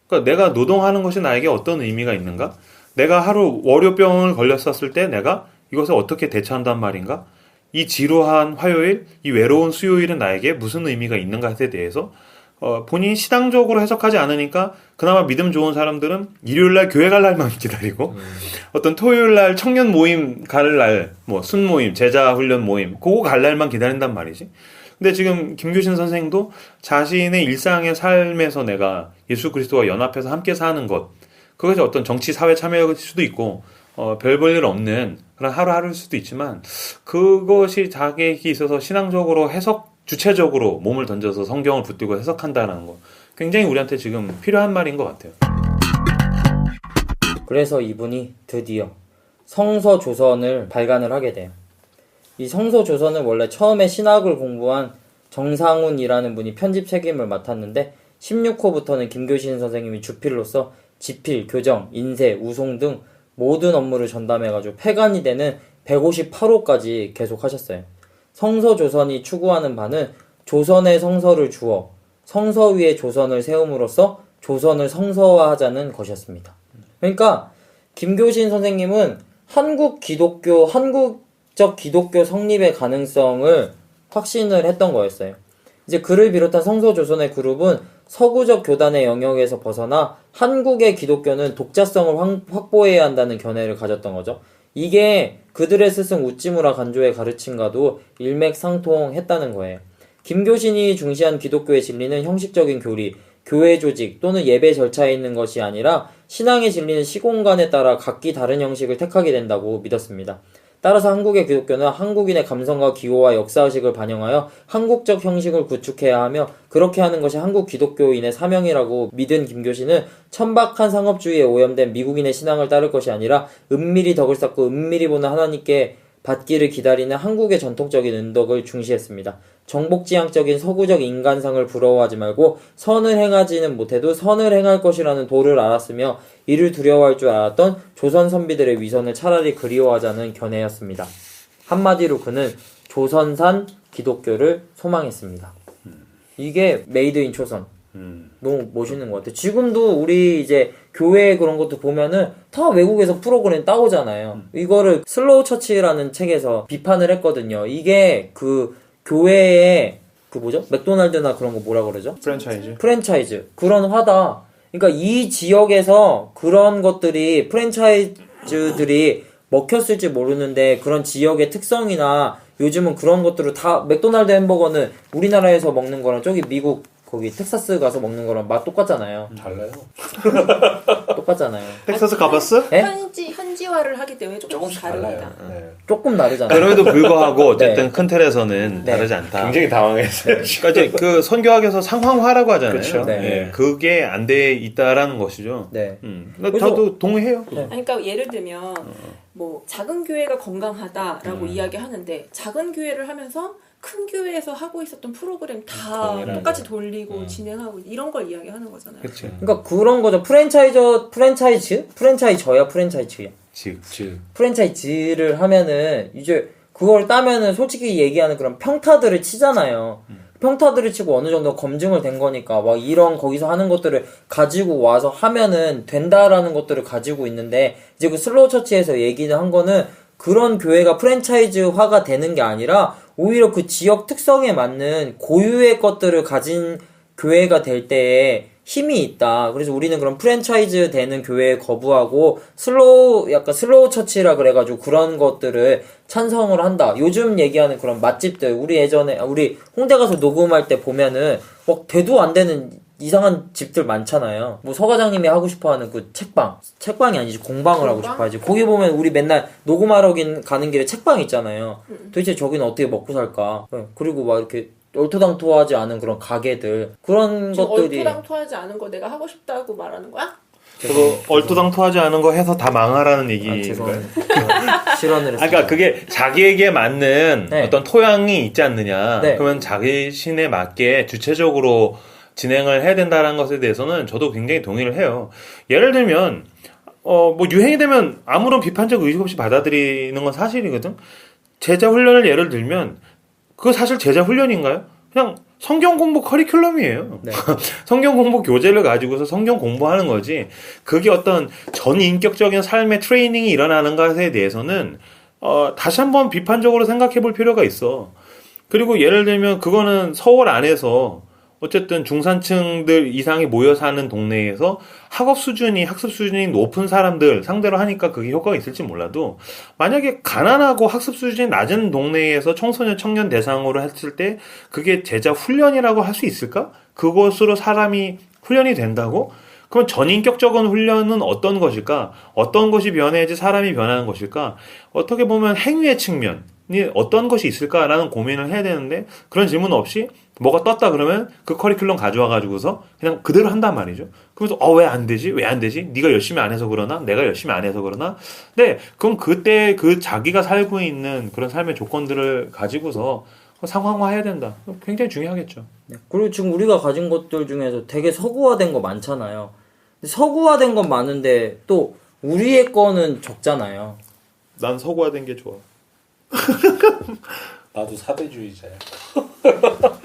그러니까 내가 노동하는 것이 나에게 어떤 의미가 있는가? 내가 하루 월요병을 걸렸었을 때 내가 이것을 어떻게 대처한단 말인가? 이 지루한 화요일, 이 외로운 수요일은 나에게 무슨 의미가 있는가에 대해서 본인이 신앙적으로 해석하지 않으니까 그나마 믿음 좋은 사람들은 일요일날 교회 갈 날만 기다리고 어떤 토요일날 청년 모임 갈 날, 뭐 순모임, 제자 훈련 모임 그거 갈 날만 기다린단 말이지. 근데 지금 김교신 선생도 자신의 일상의 삶에서 내가 예수 그리스도와 연합해서 함께 사는 것, 그것이 어떤 정치 사회 참여일 수도 있고 별 볼 일 없는 그런 하루하루일 수도 있지만 그것이 자기에게 있어서 신앙적으로 주체적으로 몸을 던져서 성경을 붙들고 해석한다는 거 굉장히 우리한테 지금 필요한 말인 것 같아요. 그래서 이분이 드디어 성서조선을 발간을 하게 돼요. 이 성서조선은 원래 처음에 신학을 공부한 정상훈이라는 분이 편집 책임을 맡았는데 16호부터는 김교신 선생님이 주필로서 지필, 교정, 인쇄, 우송 등 모든 업무를 전담해가지고 폐간이 되는 158호까지 계속 하셨어요. 성서조선이 추구하는 바는 조선의 성서를 주어 성서 위에 조선을 세움으로써 조선을 성서화하자는 것이었습니다. 그러니까 김교신 선생님은 한국적 기독교 성립의 가능성을 확신을 했던 거였어요. 이제 그를 비롯한 성서조선의 그룹은 서구적 교단의 영역에서 벗어나 한국의 기독교는 독자성을 확보해야 한다는 견해를 가졌던 거죠. 이게 그들의 스승 우찌무라 간조의 가르침과도 일맥상통했다는 거예요. 김교신이 중시한 기독교의 진리는 형식적인 교리, 교회 조직 또는 예배 절차에 있는 것이 아니라 신앙의 진리는 시공간에 따라 각기 다른 형식을 택하게 된다고 믿었습니다. 따라서 한국의 기독교는 한국인의 감성과 기호와 역사의식을 반영하여 한국적 형식을 구축해야 하며 그렇게 하는 것이 한국 기독교인의 사명이라고 믿은 김교신은 천박한 상업주의에 오염된 미국인의 신앙을 따를 것이 아니라 은밀히 덕을 쌓고 은밀히 보는 하나님께 받기를 기다리는 한국의 전통적인 은덕을 중시했습니다. 정복지향적인 서구적 인간상을 부러워하지 말고 선을 행하지는 못해도 선을 행할 것이라는 도를 알았으며 이를 두려워할 줄 알았던 조선 선비들의 위선을 차라리 그리워하자는 견해였습니다. 한마디로 그는 조선산 기독교를 소망했습니다. 이게 메이드 인 조선. 너무 멋있는 것 같아요. 지금도 우리 이제 교회 그런 것도 보면은 다 외국에서 프로그램 따오잖아요. 이거를 슬로우 처치라는 책에서 비판을 했거든요. 이게 그 교회의 그 뭐죠? 맥도날드나 그런 거 뭐라 그러죠? 프랜차이즈. 그런 화다. 그러니까 이 지역에서 그런 것들이 프랜차이즈들이 먹혔을지 모르는데 그런 지역의 특성이나 요즘은 그런 것들을 다 맥도날드 햄버거는 우리나라에서 먹는 거랑 저기 미국 거기 텍사스 가서 먹는 거랑 맛 똑같잖아요. 달라요. 똑같잖아요. 텍사스 가봤어? 네? 현지화를 하기 때문에 조금씩 다릅니다. 네. 조금 다르잖아요. 그럼에도 불구하고 어쨌든 네. 큰 틀에서는 네. 다르지 않다. 굉장히 당황했어요. 그러니까 이제 그 선교학에서 상황화라고 하잖아요. 그쵸. 네. 예, 그게 안 돼 있다라는 것이죠. 네. 그러니까 저도 동의해요. 네. 그러니까 예를 들면 뭐 작은 교회가 건강하다라고 이야기하는데 작은 교회를 하면서 큰 교회에서 하고 있었던 프로그램 다 동일하게. 똑같이 돌리고 진행하고 이런 걸 이야기하는 거잖아요. 그렇지. 그러니까 그런 거죠. 프랜차이저야? 프랜차이즈야? 즉. 프랜차이즈를 하면은 이제 그걸 따면은 솔직히 얘기하는 그런 평타들을 치잖아요. 평타들을 치고 어느 정도 검증을 된 거니까 막 이런 거기서 하는 것들을 가지고 와서 하면은 된다라는 것들을 가지고 있는데 이제 그 슬로우 처치에서 얘기를 한 거는 그런 교회가 프랜차이즈화가 되는 게 아니라 오히려 그 지역 특성에 맞는 고유의 것들을 가진 교회가 될 때에 힘이 있다. 그래서 우리는 그런 프랜차이즈 되는 교회에 거부하고 약간 슬로우 처치라 그래가지고 그런 것들을 찬성을 한다. 요즘 얘기하는 그런 맛집들, 우리 홍대 가서 녹음할 때 보면은 막 대도 안 되는 이상한 집들 많잖아요. 뭐 서과장님이 하고 싶어하는 그 책방이 아니지 공방을 하고 싶어하지. 거기 보면 우리 맨날 녹음하러 가는 길에 책방 있잖아요. 도대체 저기는 어떻게 먹고 살까? 그리고 막 이렇게 얼토당토하지 않은 그런 가게들 그런 것들이 얼토당토하지 않은 거 내가 하고 싶다고 말하는 거야? 그거 얼토당토하지 않은 거 해서 다 망하라는 얘기인가요? 죄송합니다. 실언을 했습니다. 그러니까 그게 자기에게 맞는 네. 어떤 토양이 있지 않느냐. 네. 그러면 자기 신에 맞게 주체적으로 진행을 해야 된다는 것에 대해서는 저도 굉장히 동의를 해요. 예를 들면 뭐 유행이 되면 아무런 비판적 의식 없이 받아들이는 건 사실이거든. 제자 훈련을 예를 들면 그거 사실 제자 훈련인가요? 그냥 성경 공부 커리큘럼이에요. 네. 성경 공부 교재를 가지고서 성경 공부하는 거지. 그게 어떤 전인격적인 삶의 트레이닝이 일어나는 것에 대해서는 다시 한번 비판적으로 생각해 볼 필요가 있어. 그리고 예를 들면 그거는 서울 안에서 어쨌든 중산층들 이상이 모여 사는 동네에서 학습 수준이 높은 사람들 상대로 하니까 그게 효과가 있을지 몰라도 만약에 가난하고 학습 수준이 낮은 동네에서 청소년 청년 대상으로 했을 때 그게 제자 훈련이라고 할 수 있을까? 그것으로 사람이 훈련이 된다고? 그럼 전인격적인 훈련은 어떤 것일까? 어떤 것이 변해야지 사람이 변하는 것일까? 어떻게 보면 행위의 측면이 어떤 것이 있을까라는 고민을 해야 되는데 그런 질문 없이 뭐가 떴다 그러면 그 커리큘럼 가져와 가지고서 그냥 그대로 한단 말이죠. 그래서 왜 안 되지? 왜 안 되지? 네가 열심히 안 해서 그러나? 내가 열심히 안 해서 그러나? 네, 그럼 그때 그 자기가 살고 있는 그런 삶의 조건들을 가지고서 상황화해야 된다. 굉장히 중요하겠죠. 네. 그리고 지금 우리가 가진 것들 중에서 되게 서구화된 거 많잖아요. 근데 서구화된 건 많은데 또 우리의 거는 적잖아요. 난 서구화된 게 좋아. 나도 사대주의자야.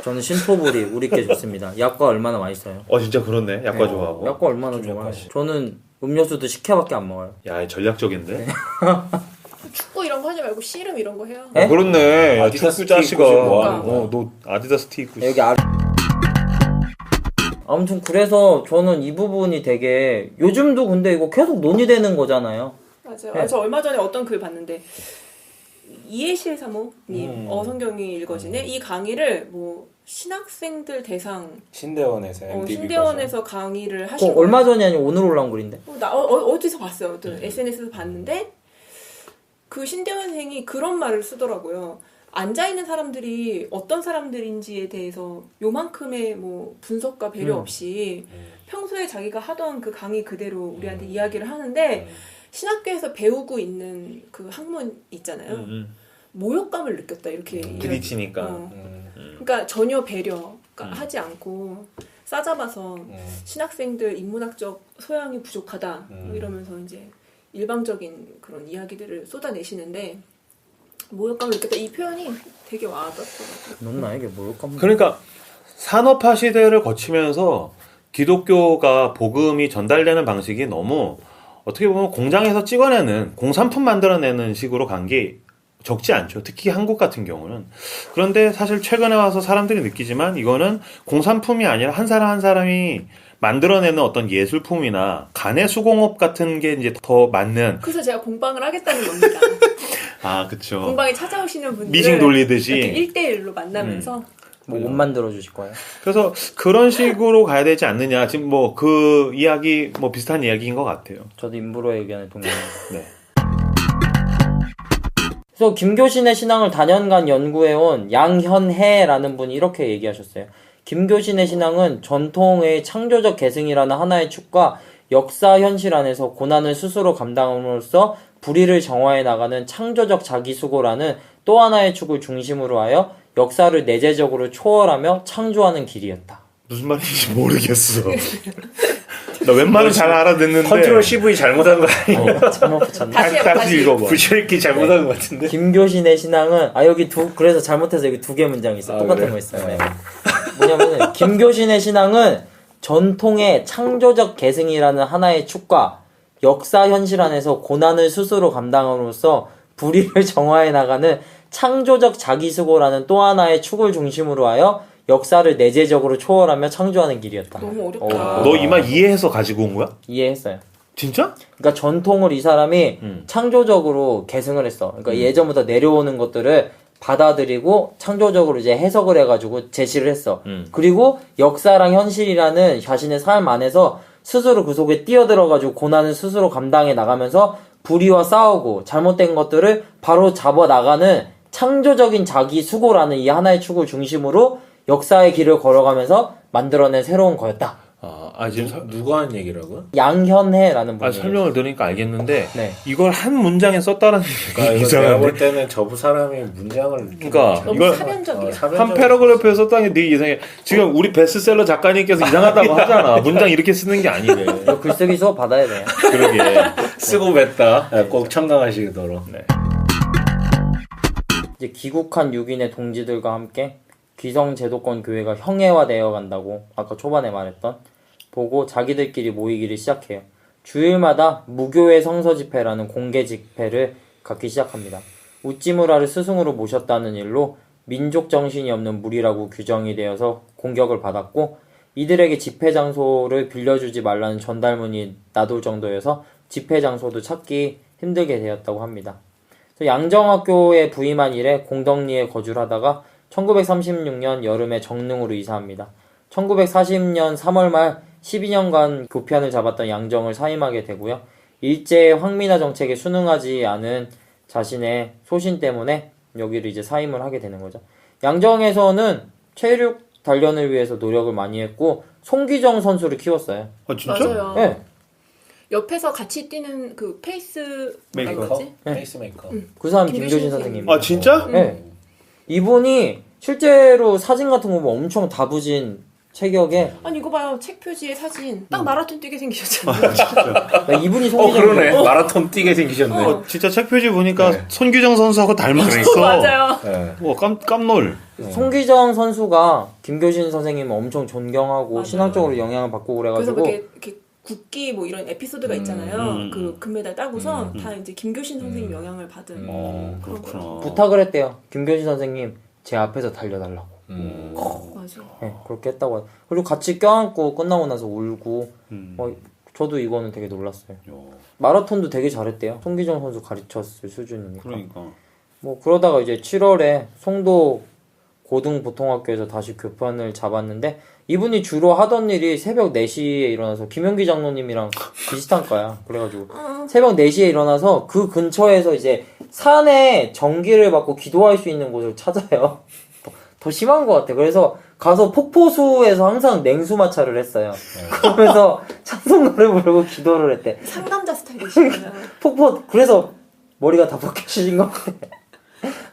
저는 신토불이 우리께 좋습니다. 약과 얼마나 맛있어요. 진짜 그렇네. 약과 좋아하고. 약과 얼마나 좋아요. 저는 음료수도 10회밖에 안 먹어요. 야, 전략적인데. 축구 이런 거 하지 말고 씨름 이런 거 해요. 네? 그렇네. 야, 아디다스 축구 티 자식아. 입고 지금 뭐 하는 거야? 너 아디다스 티 입고 여기 아무튼 그래서 저는 이 부분이 되게 요즘도 근데 이거 계속 논의되는 거잖아요. 맞아요. 네. 저 얼마 전에 어떤 글 봤는데 이해실 사모님 어성경이 읽어지네 이 강의를 뭐 신학생들 대상 신대원에서 MDB 신대원에서 강의를 그거 하신 거예요. 얼마 전이 아니고 오늘 올라온 글인데. 나 어디서 봤어요. SNS에서 봤는데 그 신대원생이 그런 말을 쓰더라고요. 앉아 있는 사람들이 어떤 사람들인지에 대해서 요만큼의 뭐 분석과 배려 없이 평소에 자기가 하던 그 강의 그대로 우리한테 이야기를 하는데 신학교에서 배우고 있는 그 학문 있잖아요. 모욕감을 느꼈다 이렇게 부딪히니까. 그러니까 전혀 배려가 하지 않고 싸잡아서 신학생들 인문학적 소양이 부족하다 뭐 이러면서 이제 일방적인 그런 이야기들을 쏟아내시는데 모욕감을 느꼈다 이 표현이 되게 와닿더라고요. 넌 나에게 모욕감. 그러니까 산업화 시대를 거치면서 기독교가 복음이 전달되는 방식이 너무 어떻게 보면 공장에서 찍어내는 공산품 만들어내는 식으로 간 게 적지 않죠. 특히 한국 같은 경우는. 그런데 사실 최근에 와서 사람들이 느끼지만 이거는 공산품이 아니라 한 사람 한 사람이 만들어내는 어떤 예술품이나 간의 수공업 같은 게 이제 더 맞는. 그래서 제가 공방을 하겠다는 겁니다. 그쵸. 공방에 찾아오시는 분들 미싱 돌리듯이. 이렇게 1대1로 만나면서 뭐 옷 만들어 주실 거예요? 그래서 그런 식으로 가야 되지 않느냐. 지금 뭐 그 이야기 뭐 비슷한 이야기인 것 같아요. 저도 임브로의 의견에 동의합니다. 네. 그래서 김교신의 신앙을 단연간 연구해온 양현해라는 분이 이렇게 얘기하셨어요. 김교신의 신앙은 전통의 창조적 계승이라는 하나의 축과 역사 현실 안에서 고난을 스스로 감당함으로써 불의를 정화해 나가는 창조적 자기수고라는 또 하나의 축을 중심으로 하여 역사를 내재적으로 초월하며 창조하는 길이었다. 무슨 말인지 모르겠어. 나 웬만하면 잘 알아듣는데. 컨트롤 CV 잘못한 거 아니야? 잘못 붙였네. 다시 읽어봐. 부실기 잘못한 거 같은데? 김교신의 신앙은 여기 그래서 잘못해서 여기 2개 문장이 있어. 똑같은 그래? 거 있어요. 네. 뭐냐면은 김교신의 신앙은 전통의 창조적 계승이라는 하나의 축과 역사 현실 안에서 고난을 스스로 감당함으로써 불의를 정화해 나가는 창조적 자기수고라는 또 하나의 축을 중심으로 하여 역사를 내재적으로 초월하며 창조하는 길이었다. 너무 어렵다. 너 이 말 이해해서 가지고 온 거야? 이해했어요. 진짜? 그러니까 전통을 이 사람이 창조적으로 계승을 했어. 그러니까 예전부터 내려오는 것들을 받아들이고 창조적으로 이제 해석을 해가지고 제시를 했어. 그리고 역사랑 현실이라는 자신의 삶 안에서 스스로 그 속에 뛰어들어가지고 고난을 스스로 감당해 나가면서 불의와 싸우고 잘못된 것들을 바로 잡아 나가는 창조적인 자기 수고라는 이 하나의 축을 중심으로 역사의 길을 걸어가면서 만들어낸 새로운 거였다. 지금 누가 한 얘기라고요? 양현해라는 분이 설명을 들으니까 알겠는데 네. 이걸 한 문장에 썼다는 그러니까 게 이거 내가 볼 이상한데. 때는 저부 사람이 문장을 그러니까 너무 이걸 사변적이야. 한 패러그래프에 썼다는 게 되게 이상해. 지금 우리 베스트셀러 작가님께서 이상하다고 하잖아. 문장 이렇게 쓰는 게 아니래. 이거 글쓰기 수업 받아야 돼요. 그러게. 쓰고 뱉다. 꼭 청강하시도록. 네. 이제 귀국한 6인의 동지들과 함께 귀성제도권 교회가 형해화되어 간다고 아까 초반에 말했던 보고 자기들끼리 모이기를 시작해요. 주일마다 무교회 성서 집회라는 공개 집회를 갖기 시작합니다. 우찌무라를 스승으로 모셨다는 일로 민족 정신이 없는 무리라고 규정이 되어서 공격을 받았고 이들에게 집회 장소를 빌려주지 말라는 전달문이 나돌 정도여서 집회 장소도 찾기 힘들게 되었다고 합니다. 양정학교에 부임한 이래 공덕리에 거주를 하다가 1936년 여름에 정릉으로 이사합니다. 1940년 3월 말 12년간 교편을 잡았던 양정을 사임하게 되고요. 일제의 황민화 정책에 순응하지 않은 자신의 소신 때문에 여기를 이제 사임을 하게 되는 거죠. 양정에서는 체육 단련을 위해서 노력을 많이 했고 송기정 선수를 키웠어요. 진짜? 맞아요. 네. 옆에서 같이 뛰는 그 페이스 메이커? 뭐지? 페이스메이커. 그 사람 김교신 김교신 선생님. 선생님. 진짜? 네. 이분이 실제로 사진 같은 거 보면 엄청 다부진 체격에 아니 이거 봐요. 책 표지에 사진 딱 마라톤 뛰게 생기셨잖아요. 그러니까 이분이 송기정 그러네. 마라톤 뛰게 생기셨네. 진짜 책 표지 보니까 네. 손규정 선수하고 닮았어. 맞아요. 네. 깜놀. 송기정 선수가 김교신 선생님을 엄청 존경하고 맞아요. 신학적으로 영향을 받고 그래서 그래가지고 이렇게 국기 뭐 이런 에피소드가 있잖아요. 그 금메달 따고서 다 이제 김교신 선생님 영향을 받은 그런 거. 부탁을 했대요. 김교신 선생님 제 앞에서 달려달라고. 맞아. 네, 그렇게 했다고. 그리고 같이 껴안고 끝나고 나서 울고. 저도 이거는 되게 놀랐어요. 마라톤도 되게 잘했대요. 송기정 선수 가르쳤을 수준이니까. 그러니까. 뭐 그러다가 이제 7월에 송도 고등보통학교에서 다시 교편을 잡았는데 이분이 주로 하던 일이 새벽 4시에 일어나서 김영기 장로님이랑 비슷한 과야. 그래가지고 새벽 4시에 일어나서 그 근처에서 이제 산에 전기를 받고 기도할 수 있는 곳을 찾아요. 더 심한 것 같아. 그래서 가서 폭포수에서 항상 냉수마찰을 했어요. 그러면서 찬송노래 부르고 기도를 했대. 상담자 스타일이시잖아요. 그래서 머리가 다 벗겨지신 것 같아.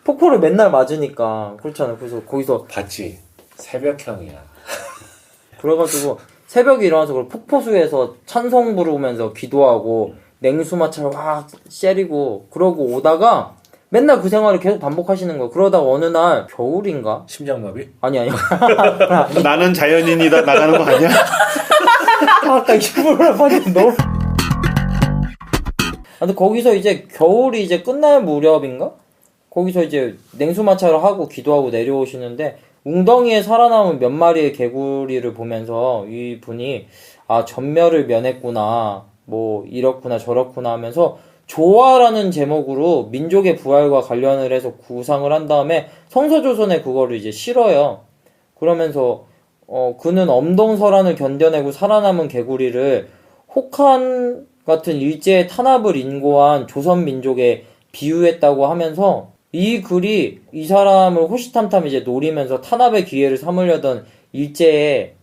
폭포를 맨날 맞으니까 그렇잖아. 그래서 거기서 봤지. 새벽형이야. 그래가지고 새벽에 일어나서 그 폭포수에서 찬송 부르면서 기도하고 냉수마찰 막 쉐리고 그러고 오다가 맨날 그 생활을 계속 반복하시는 거예요. 그러다가 어느 날 겨울인가? 심장마비? 아니 나는 자연인이다 나가는 거 아니야? 아까 이불을 봤는데 너무 근데 거기서 이제 겨울이 이제 끝날 무렵인가? 거기서 이제 냉수마찰을 하고 기도하고 내려오시는데 웅덩이에 살아남은 몇 마리의 개구리를 보면서 이 분이 전멸을 면했구나 뭐 이렇구나 저렇구나 하면서 조화라는 제목으로 민족의 부활과 관련을 해서 구상을 한 다음에 성서조선에 그거를 이제 실어요. 그러면서 그는 엄동설한을 견뎌내고 살아남은 개구리를 혹한 같은 일제의 탄압을 인고한 조선 민족에 비유했다고 하면서 이 글이 이 사람을 호시탐탐 이제 노리면서 탄압의 기회를 삼으려던 일제의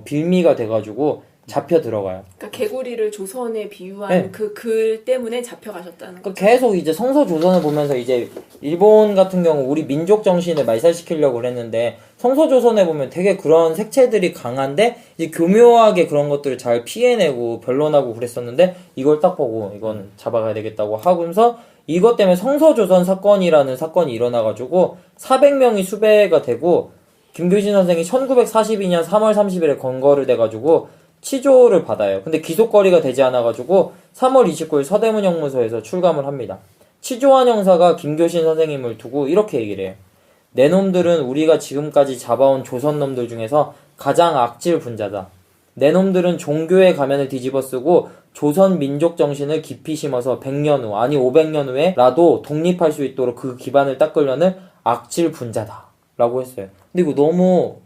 빌미가 돼가지고 잡혀 들어가요. 그러니까 개구리를 조선에 비유한 네. 그 글 때문에 잡혀가셨다는 거. 그러니까 계속 이제 성서 조선을 보면서 이제 일본 같은 경우 우리 민족 정신을 말살시키려고 그랬는데 성서 조선에 보면 되게 그런 색채들이 강한데 이제 교묘하게 그런 것들을 잘 피해내고 변론하고 그랬었는데 이걸 딱 보고 이건 잡아가야 되겠다고 하면서 이것 때문에 성서 조선 사건이라는 사건이 일어나가지고 400명이 수배가 되고 김교신 선생이 1942년 3월 30일에 건거를 돼가지고 치조를 받아요. 근데 기소거리가 되지 않아가지고 3월 29일 서대문 형무소에서 출감을 합니다. 치조한 형사가 김교신 선생님을 두고 이렇게 얘기를 해요. 내 놈들은 우리가 지금까지 잡아온 조선놈들 중에서 가장 악질 분자다. 내 놈들은 종교의 가면을 뒤집어 쓰고 조선 민족 정신을 깊이 심어서 100년 후, 아니 500년 후에라도 독립할 수 있도록 그 기반을 닦으려는 악질 분자다. 라고 했어요. 근데 이거 너무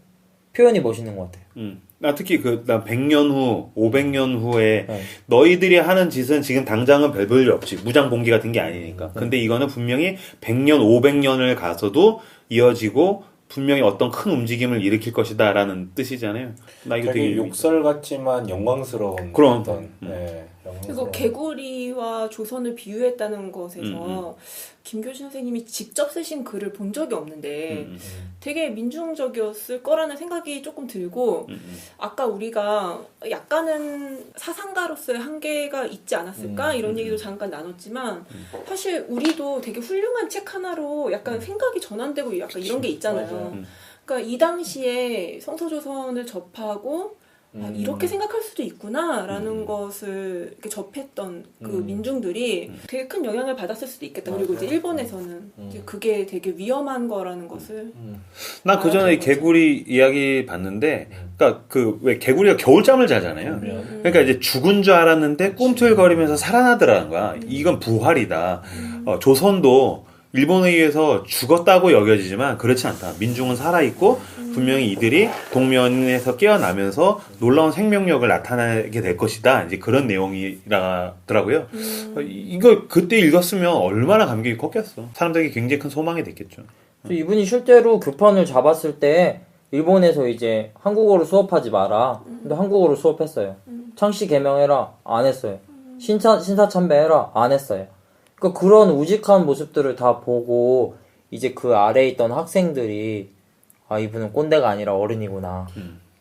표현이 멋있는 것 같아요. 나 특히 나 100년 후, 500년 후에 너희들이 하는 짓은 지금 당장은 별 볼일 없지. 무장봉기 같은 게 아니니까. 근데 이거는 분명히 100년, 500년을 가서도 이어지고 분명히 어떤 큰 움직임을 일으킬 것이다라는 뜻이잖아요. 나 이거 되게 되게 욕설 같지만 영광스러운 그럼. 어떤 네, 그리고 개구리와 조선을 비유했다는 것에서 김교신 선생님이 직접 쓰신 글을 본 적이 없는데 되게 민중적이었을 거라는 생각이 조금 들고 아까 우리가 약간은 사상가로서의 한계가 있지 않았을까 이런 얘기도 잠깐 나눴지만 사실 우리도 되게 훌륭한 책 하나로 약간 생각이 전환되고 약간 이런 게 있잖아요. 그러니까 이 당시에 성서조선을 접하고 아, 이렇게 생각할 수도 있구나라는 것을 이렇게 접했던 그 민중들이 되게 큰 영향을 받았을 수도 있겠다. 그리고 이제 일본에서는 이제 그게 되게 위험한 거라는 것을 난 그 전에 개구리 이야기 봤는데, 그러니까 그 왜 개구리가 겨울잠을 자잖아요. 그러니까 이제 죽은 줄 알았는데 꿈틀거리면서 살아나더라는 거야. 이건 부활이다. 조선도 일본에 의해서 죽었다고 여겨지지만 그렇지 않다. 민중은 살아있고 분명히 이들이 동면에서 깨어나면서 놀라운 생명력을 나타내게 될 것이다. 이제 그런 내용이라더라고요. 이거 그때 읽었으면 얼마나 감격이 컸겠어. 사람들에게 굉장히 큰 소망이 됐겠죠. 이분이 실제로 교판을 잡았을 때 일본에서 이제 한국어로 수업하지 마라. 근데 한국어로 수업했어요. 창씨 개명해라. 안 했어요. 신사참배해라. 안 했어요. 그러니까 그런 우직한 모습들을 다 보고 이제 그 아래에 있던 학생들이 아 이분은 꼰대가 아니라 어른이구나.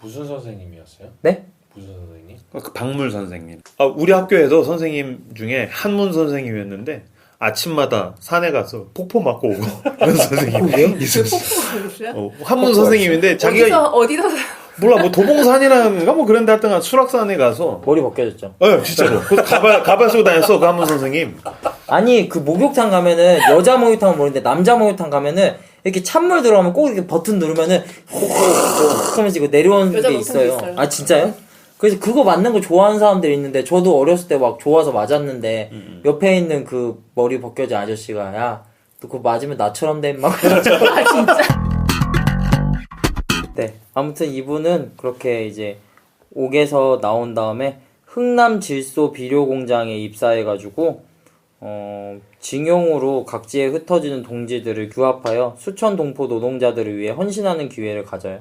무슨 선생님이었어요? 네? 무슨 선생님? 그 박물 선생님. 우리 학교에도 선생님 중에 한문 선생님이었는데 아침마다 산에 가서 폭포 맞고 오고 그런 선생님이 있었어요. 한문 선생님인데 자기가 어디서 몰라 뭐 도봉산이라는가 뭐 그런 데 하여튼 수락산에 가서 머리 벗겨졌죠. 진짜로. 그래서 가발 쓰고 다녔어 그 한문 선생님. 아니 그 목욕탕 가면은 여자 목욕탕은 모르는데 남자 목욕탕 가면은 이렇게 찬물 들어가면 꼭 이렇게 버튼 누르면은 호호호 하면서 이거 내려오는 게 있어요. 아 진짜요? 그래서 그거 맞는 거 좋아하는 사람들이 있는데 저도 어렸을 때 막 좋아서 맞았는데 옆에 있는 그 머리 벗겨진 아저씨가 야 너 그거 맞으면 나처럼 돼 임마. 아 진짜 네 아무튼 이분은 그렇게 이제 옥에서 나온 다음에 흥남 질소 비료 공장에 입사해가지고 징용으로 각지에 흩어지는 동지들을 규합하여 수천 동포 노동자들을 위해 헌신하는 기회를 가져요.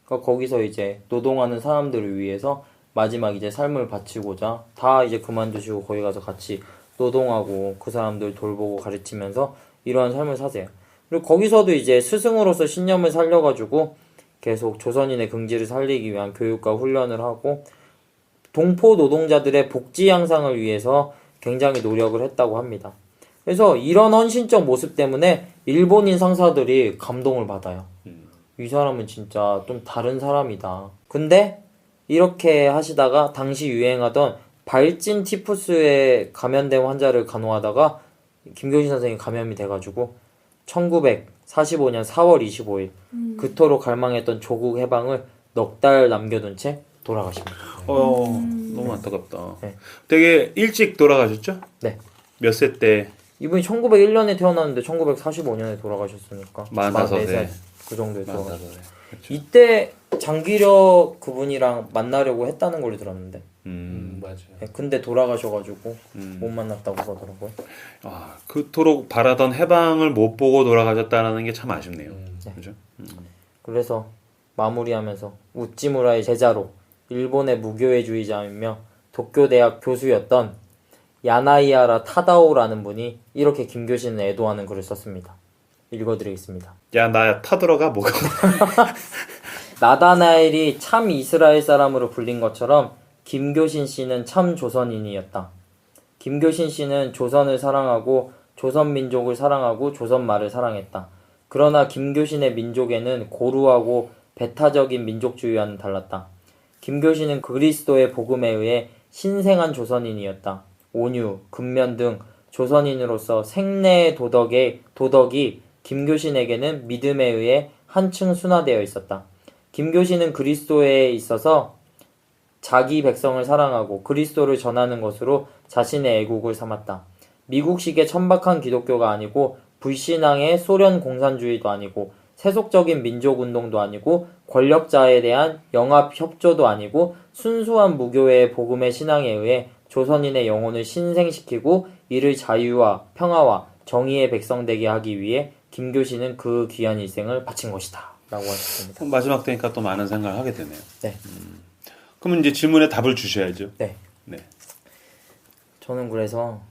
그러니까 거기서 이제 노동하는 사람들을 위해서 마지막 이제 삶을 바치고자 다 이제 그만두시고 거기 가서 같이 노동하고 그 사람들 돌보고 가르치면서 이러한 삶을 사세요. 그리고 거기서도 이제 스승으로서 신념을 살려가지고 계속 조선인의 긍지를 살리기 위한 교육과 훈련을 하고 동포 노동자들의 복지 향상을 위해서 굉장히 노력을 했다고 합니다. 그래서 이런 헌신적 모습 때문에 일본인 상사들이 감동을 받아요. 이 사람은 진짜 좀 다른 사람이다. 근데 이렇게 하시다가 당시 유행하던 발진 티푸스에 감염된 환자를 간호하다가 김교신 선생이 감염이 돼가지고 1945년 4월 25일 그토록 갈망했던 조국 해방을 넉 달 남겨둔 채 돌아가십니다. 너무 안타깝다. 네. 되게 일찍 돌아가셨죠? 네. 몇 세 때? 이분이 1901년에 태어났는데 1945년에 돌아가셨으니까 45세. 그 정도에 돌아가셨어요. 45세. 이때 장기력 그분이랑 만나려고 했다는 걸로 들었는데 맞아요. 네, 근데 돌아가셔가지고 못 만났다고 그러더라고요. 그토록 바라던 해방을 못 보고 돌아가셨다는 게 참 아쉽네요. 그죠? 그래서 마무리하면서 우찌무라의 제자로 일본의 무교회주의자이며 도쿄대학 교수였던 야나이하라 타다오라는 분이 이렇게 김교신을 애도하는 글을 썼습니다. 읽어드리겠습니다. 야, 나 타들어가 뭐가? 나다나엘이 참 이스라엘 사람으로 불린 것처럼 김교신 씨는 참 조선인이었다. 김교신 씨는 조선을 사랑하고 조선민족을 사랑하고 조선말을 사랑했다. 그러나 김교신의 민족에는 고루하고 배타적인 민족주의와는 달랐다. 김교신은 그리스도의 복음에 의해 신생한 조선인이었다. 온유, 근면 등 조선인으로서 생내의 도덕이 김교신에게는 믿음에 의해 한층 순화되어 있었다. 김교신은 그리스도에 있어서 자기 백성을 사랑하고 그리스도를 전하는 것으로 자신의 애국을 삼았다. 미국식의 천박한 기독교가 아니고 불신앙의 소련 공산주의도 아니고 세속적인 민족운동도 아니고 권력자에 대한 영합협조도 아니고 순수한 무교회의 복음의 신앙에 의해 조선인의 영혼을 신생시키고 이를 자유와 평화와 정의의 백성 되게 하기 위해 김교신은 그 귀한 일생을 바친 것이다. 하셨습니다. 마지막 때니까 또 많은 생각을 하게 되네요. 네. 그러면 이제 질문에 답을 주셔야죠. 네. 네. 저는 그래서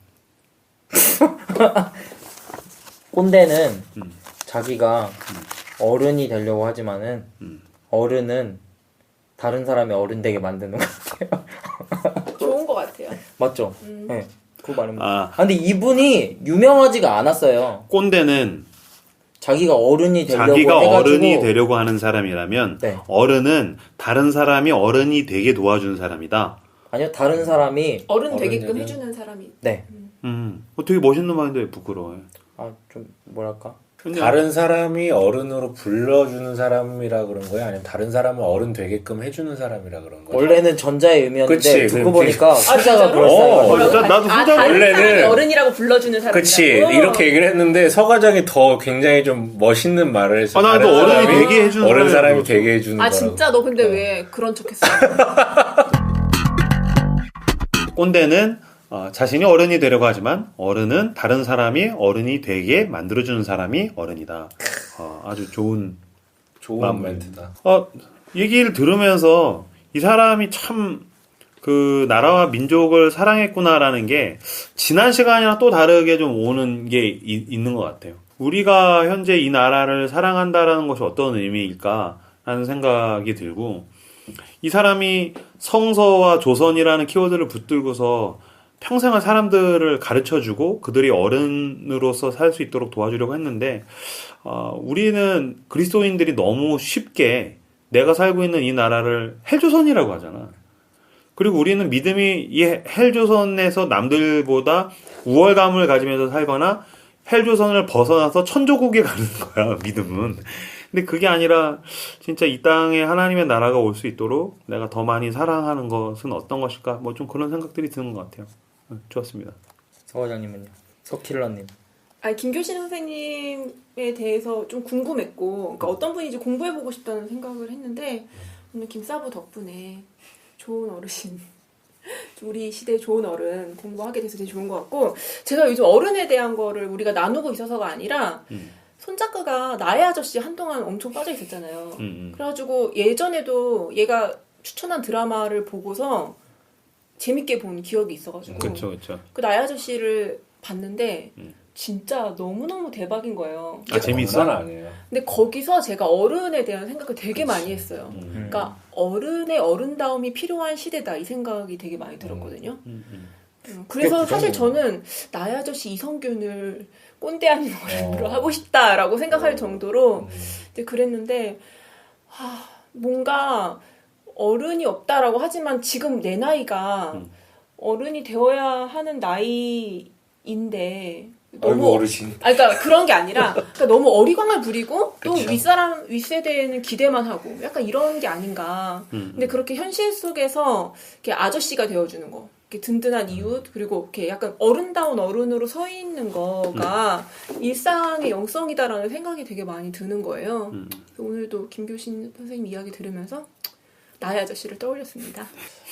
꼰대는 자기가 어른이 되려고 하지만은 어른은 다른 사람이 어른 되게 만드는 것 같아요. 좋은 것 같아요. 맞죠? 네. 그 말입니다. 아, 근데 이분이 유명하지가 않았어요. 꼰대는 자기가 어른이 되려고 자기가 해가지고 어른이 되려고 하는 사람이라면 네. 어른은 다른 사람이 어른이 되게 도와주는 사람이다. 아니요 다른 사람이 어른 되게끔 어른들은- 해주는 사람이. 네. 되게 멋있는 말인데 왜 부끄러워요? 아 좀 뭐랄까 다른 사람이 어른으로 불러주는 사람이라 그런 거야? 아니면 다른 사람을 어른 되게끔 해주는 사람이라 그런 거야? 원래는 전자의 의미였는데 그치, 듣고 그 보니까 후자가 진짜로? 그럴싸해가지고 진짜 나도 아, 후자- 다른 원래는- 사람이 어른이라고 불러주는 사람이라고. 그치 이렇게 얘기를 했는데 서과장이 더 굉장히 좀 멋있는 말을 했어. 아, 나도 다른 어른이 사람이 되게 해주는 어른 사람이 사람이라고. 되게 해주는 아 거라고. 진짜 너 근데 왜 그런 척했어? 꼰대는 자신이 어른이 되려고 하지만 어른은 다른 사람이 어른이 되게 만들어주는 사람이 어른이다. 아주 좋은 좋은 마음. 멘트다. 얘기를 들으면서 이 사람이 참 그 나라와 민족을 사랑했구나라는 게 지난 시간이랑 또 다르게 좀 오는 게 있는 것 같아요. 우리가 현재 이 나라를 사랑한다라는 것이 어떤 의미일까라는 생각이 들고 이 사람이 성서와 조선이라는 키워드를 붙들고서 평생을 사람들을 가르쳐주고 그들이 어른으로서 살 수 있도록 도와주려고 했는데 우리는 그리스도인들이 너무 쉽게 내가 살고 있는 이 나라를 헬조선이라고 하잖아. 그리고 우리는 믿음이 이 헬조선에서 남들보다 우월감을 가지면서 살거나 헬조선을 벗어나서 천조국에 가는 거야, 믿음은. 근데 그게 아니라 진짜 이 땅에 하나님의 나라가 올 수 있도록 내가 더 많이 사랑하는 것은 어떤 것일까? 뭐 좀 그런 생각들이 드는 것 같아요. 좋았습니다. 서과장님은요? 서킬러님 아니 김교신 선생님에 대해서 좀 궁금했고, 그러니까 어떤 분인지 공부해보고 싶다는 생각을 했는데 오늘 김사부 덕분에 좋은 어르신, 우리 시대의 좋은 어른 공부하게 돼서 되게 좋은 것 같고, 제가 요즘 어른에 대한 거를 우리가 나누고 있어서가 아니라 손작가가 나의 아저씨 한동안 엄청 빠져 있었잖아요. 그래가지고 예전에도 얘가 추천한 드라마를 보고서 재밌게 본 기억이 있어가지고 그렇죠. 그 나의 아저씨를 봤는데 진짜 너무너무 대박인 거예요. 재미있어? 장난 아니에요. 근데 거기서 제가 어른에 대한 생각을 되게 많이 했어요. 그러니까 어른의 어른다움이 필요한 시대다 이 생각이 되게 많이 들었거든요. 그래서 사실 저는 나의 아저씨 이성균을 꼰대 아닌 어른으로 하고 싶다라고 생각할 정도로 이제 그랬는데 뭔가 어른이 없다라고 하지만 지금 내 나이가 어른이 되어야 하는 나이인데 너무 어르신. 그러니까 그런 게 아니라 그러니까 너무 어리광을 부리고 또 윗세대에는 기대만 하고 약간 이런 게 아닌가. 근데 그렇게 현실 속에서 이렇게 아저씨가 되어주는 거, 이렇게 든든한 이웃, 그리고 이렇게 약간 어른다운 어른으로 서 있는 거가 일상의 영성이다라는 생각이 되게 많이 드는 거예요. 그래서 오늘도 김교신 선생님 이야기 들으면서 나의 아저씨를 떠올렸습니다.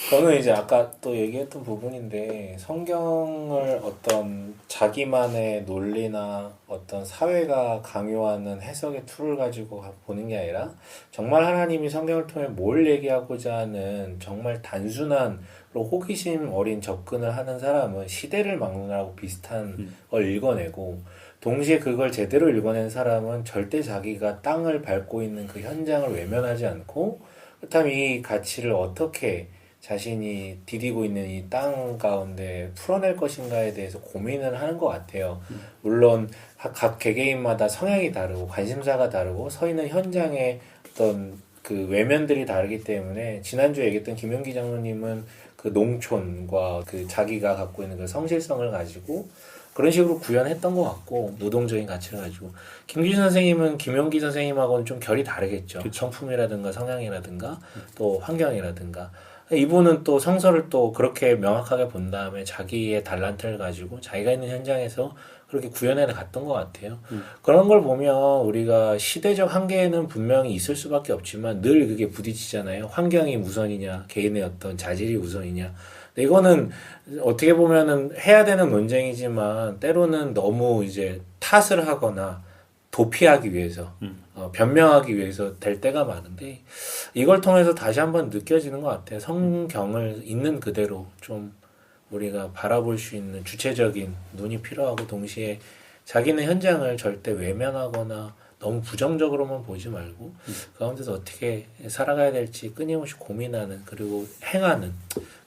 저는 이제 아까 또 얘기했던 부분인데 성경을 어떤 자기만의 논리나 어떤 사회가 강요하는 해석의 툴을 가지고 보는 게 아니라 정말 하나님이 성경을 통해 뭘 얘기하고자 하는 정말 단순한 호기심 어린 접근을 하는 사람은 시대를 막론하고 비슷한 걸 읽어내고, 동시에 그걸 제대로 읽어낸 사람은 절대 자기가 땅을 밟고 있는 그 현장을 외면하지 않고, 그렇다면 이 가치를 어떻게 자신이 디디고 있는 이 땅 가운데 풀어낼 것인가에 대해서 고민을 하는 것 같아요. 물론 각 개개인마다 성향이 다르고 관심사가 다르고 서 있는 현장의 어떤 그 외면들이 다르기 때문에, 지난주에 얘기했던 김용기 장로님은 그 농촌과 그 자기가 갖고 있는 그 성실성을 가지고 그런 식으로 구현했던 것 같고, 노동적인 가치를 가지고, 김규진 선생님은 김용기 선생님하고는 좀 결이 다르겠죠. 성품이라든가 성향이라든가 또 환경이라든가. 이분은 또 성서를 또 그렇게 명확하게 본 다음에 자기의 달란트를 가지고 자기가 있는 현장에서 그렇게 구현해 갔던 것 같아요. 그런 걸 보면 우리가 시대적 한계는 분명히 있을 수밖에 없지만 늘 그게 부딪히잖아요. 환경이 우선이냐, 개인의 어떤 자질이 우선이냐. 근데 이거는 어떻게 보면은 해야 되는 논쟁이지만 때로는 너무 이제 탓을 하거나 도피하기 위해서 변명하기 위해서 될 때가 많은데 이걸 통해서 다시 한번 느껴지는 것 같아요. 성경을 있는 그대로 좀 우리가 바라볼 수 있는 주체적인 눈이 필요하고 동시에 자기는 현장을 절대 외면하거나 너무 부정적으로만 보지 말고 그 가운데서 어떻게 살아가야 될지 끊임없이 고민하는 그리고 행하는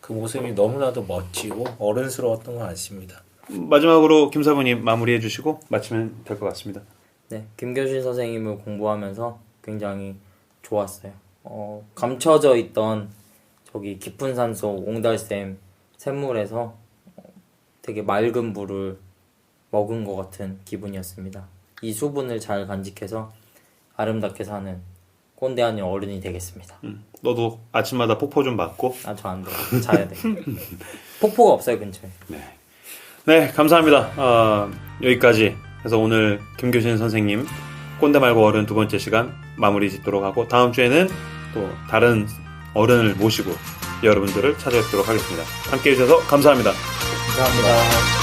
그 모습이 너무나도 멋지고 어른스러웠던 것 같습니다. 마지막으로 김사부님 마무리해 주시고 마치면 될 것 같습니다. 네, 김교신 선생님을 공부하면서 굉장히 좋았어요. 감춰져 있던 저기 깊은 산속 옹달샘 샘물에서 되게 맑은 물을 먹은 것 같은 기분이었습니다. 이 수분을 잘 간직해서 아름답게 사는 꼰대 아닌 어른이 되겠습니다. 너도 아침마다 폭포 좀 맞고. 아, 저 안 돼. 자야 돼. 폭포가 없어요, 근처에. 네, 감사합니다. 여기까지 해서 오늘 김교신 선생님 꼰대 말고 어른 두 번째 시간 마무리 짓도록 하고 다음 주에는 또 다른 어른을 모시고 여러분들을 찾아뵙도록 하겠습니다. 함께 해주셔서 감사합니다. 감사합니다.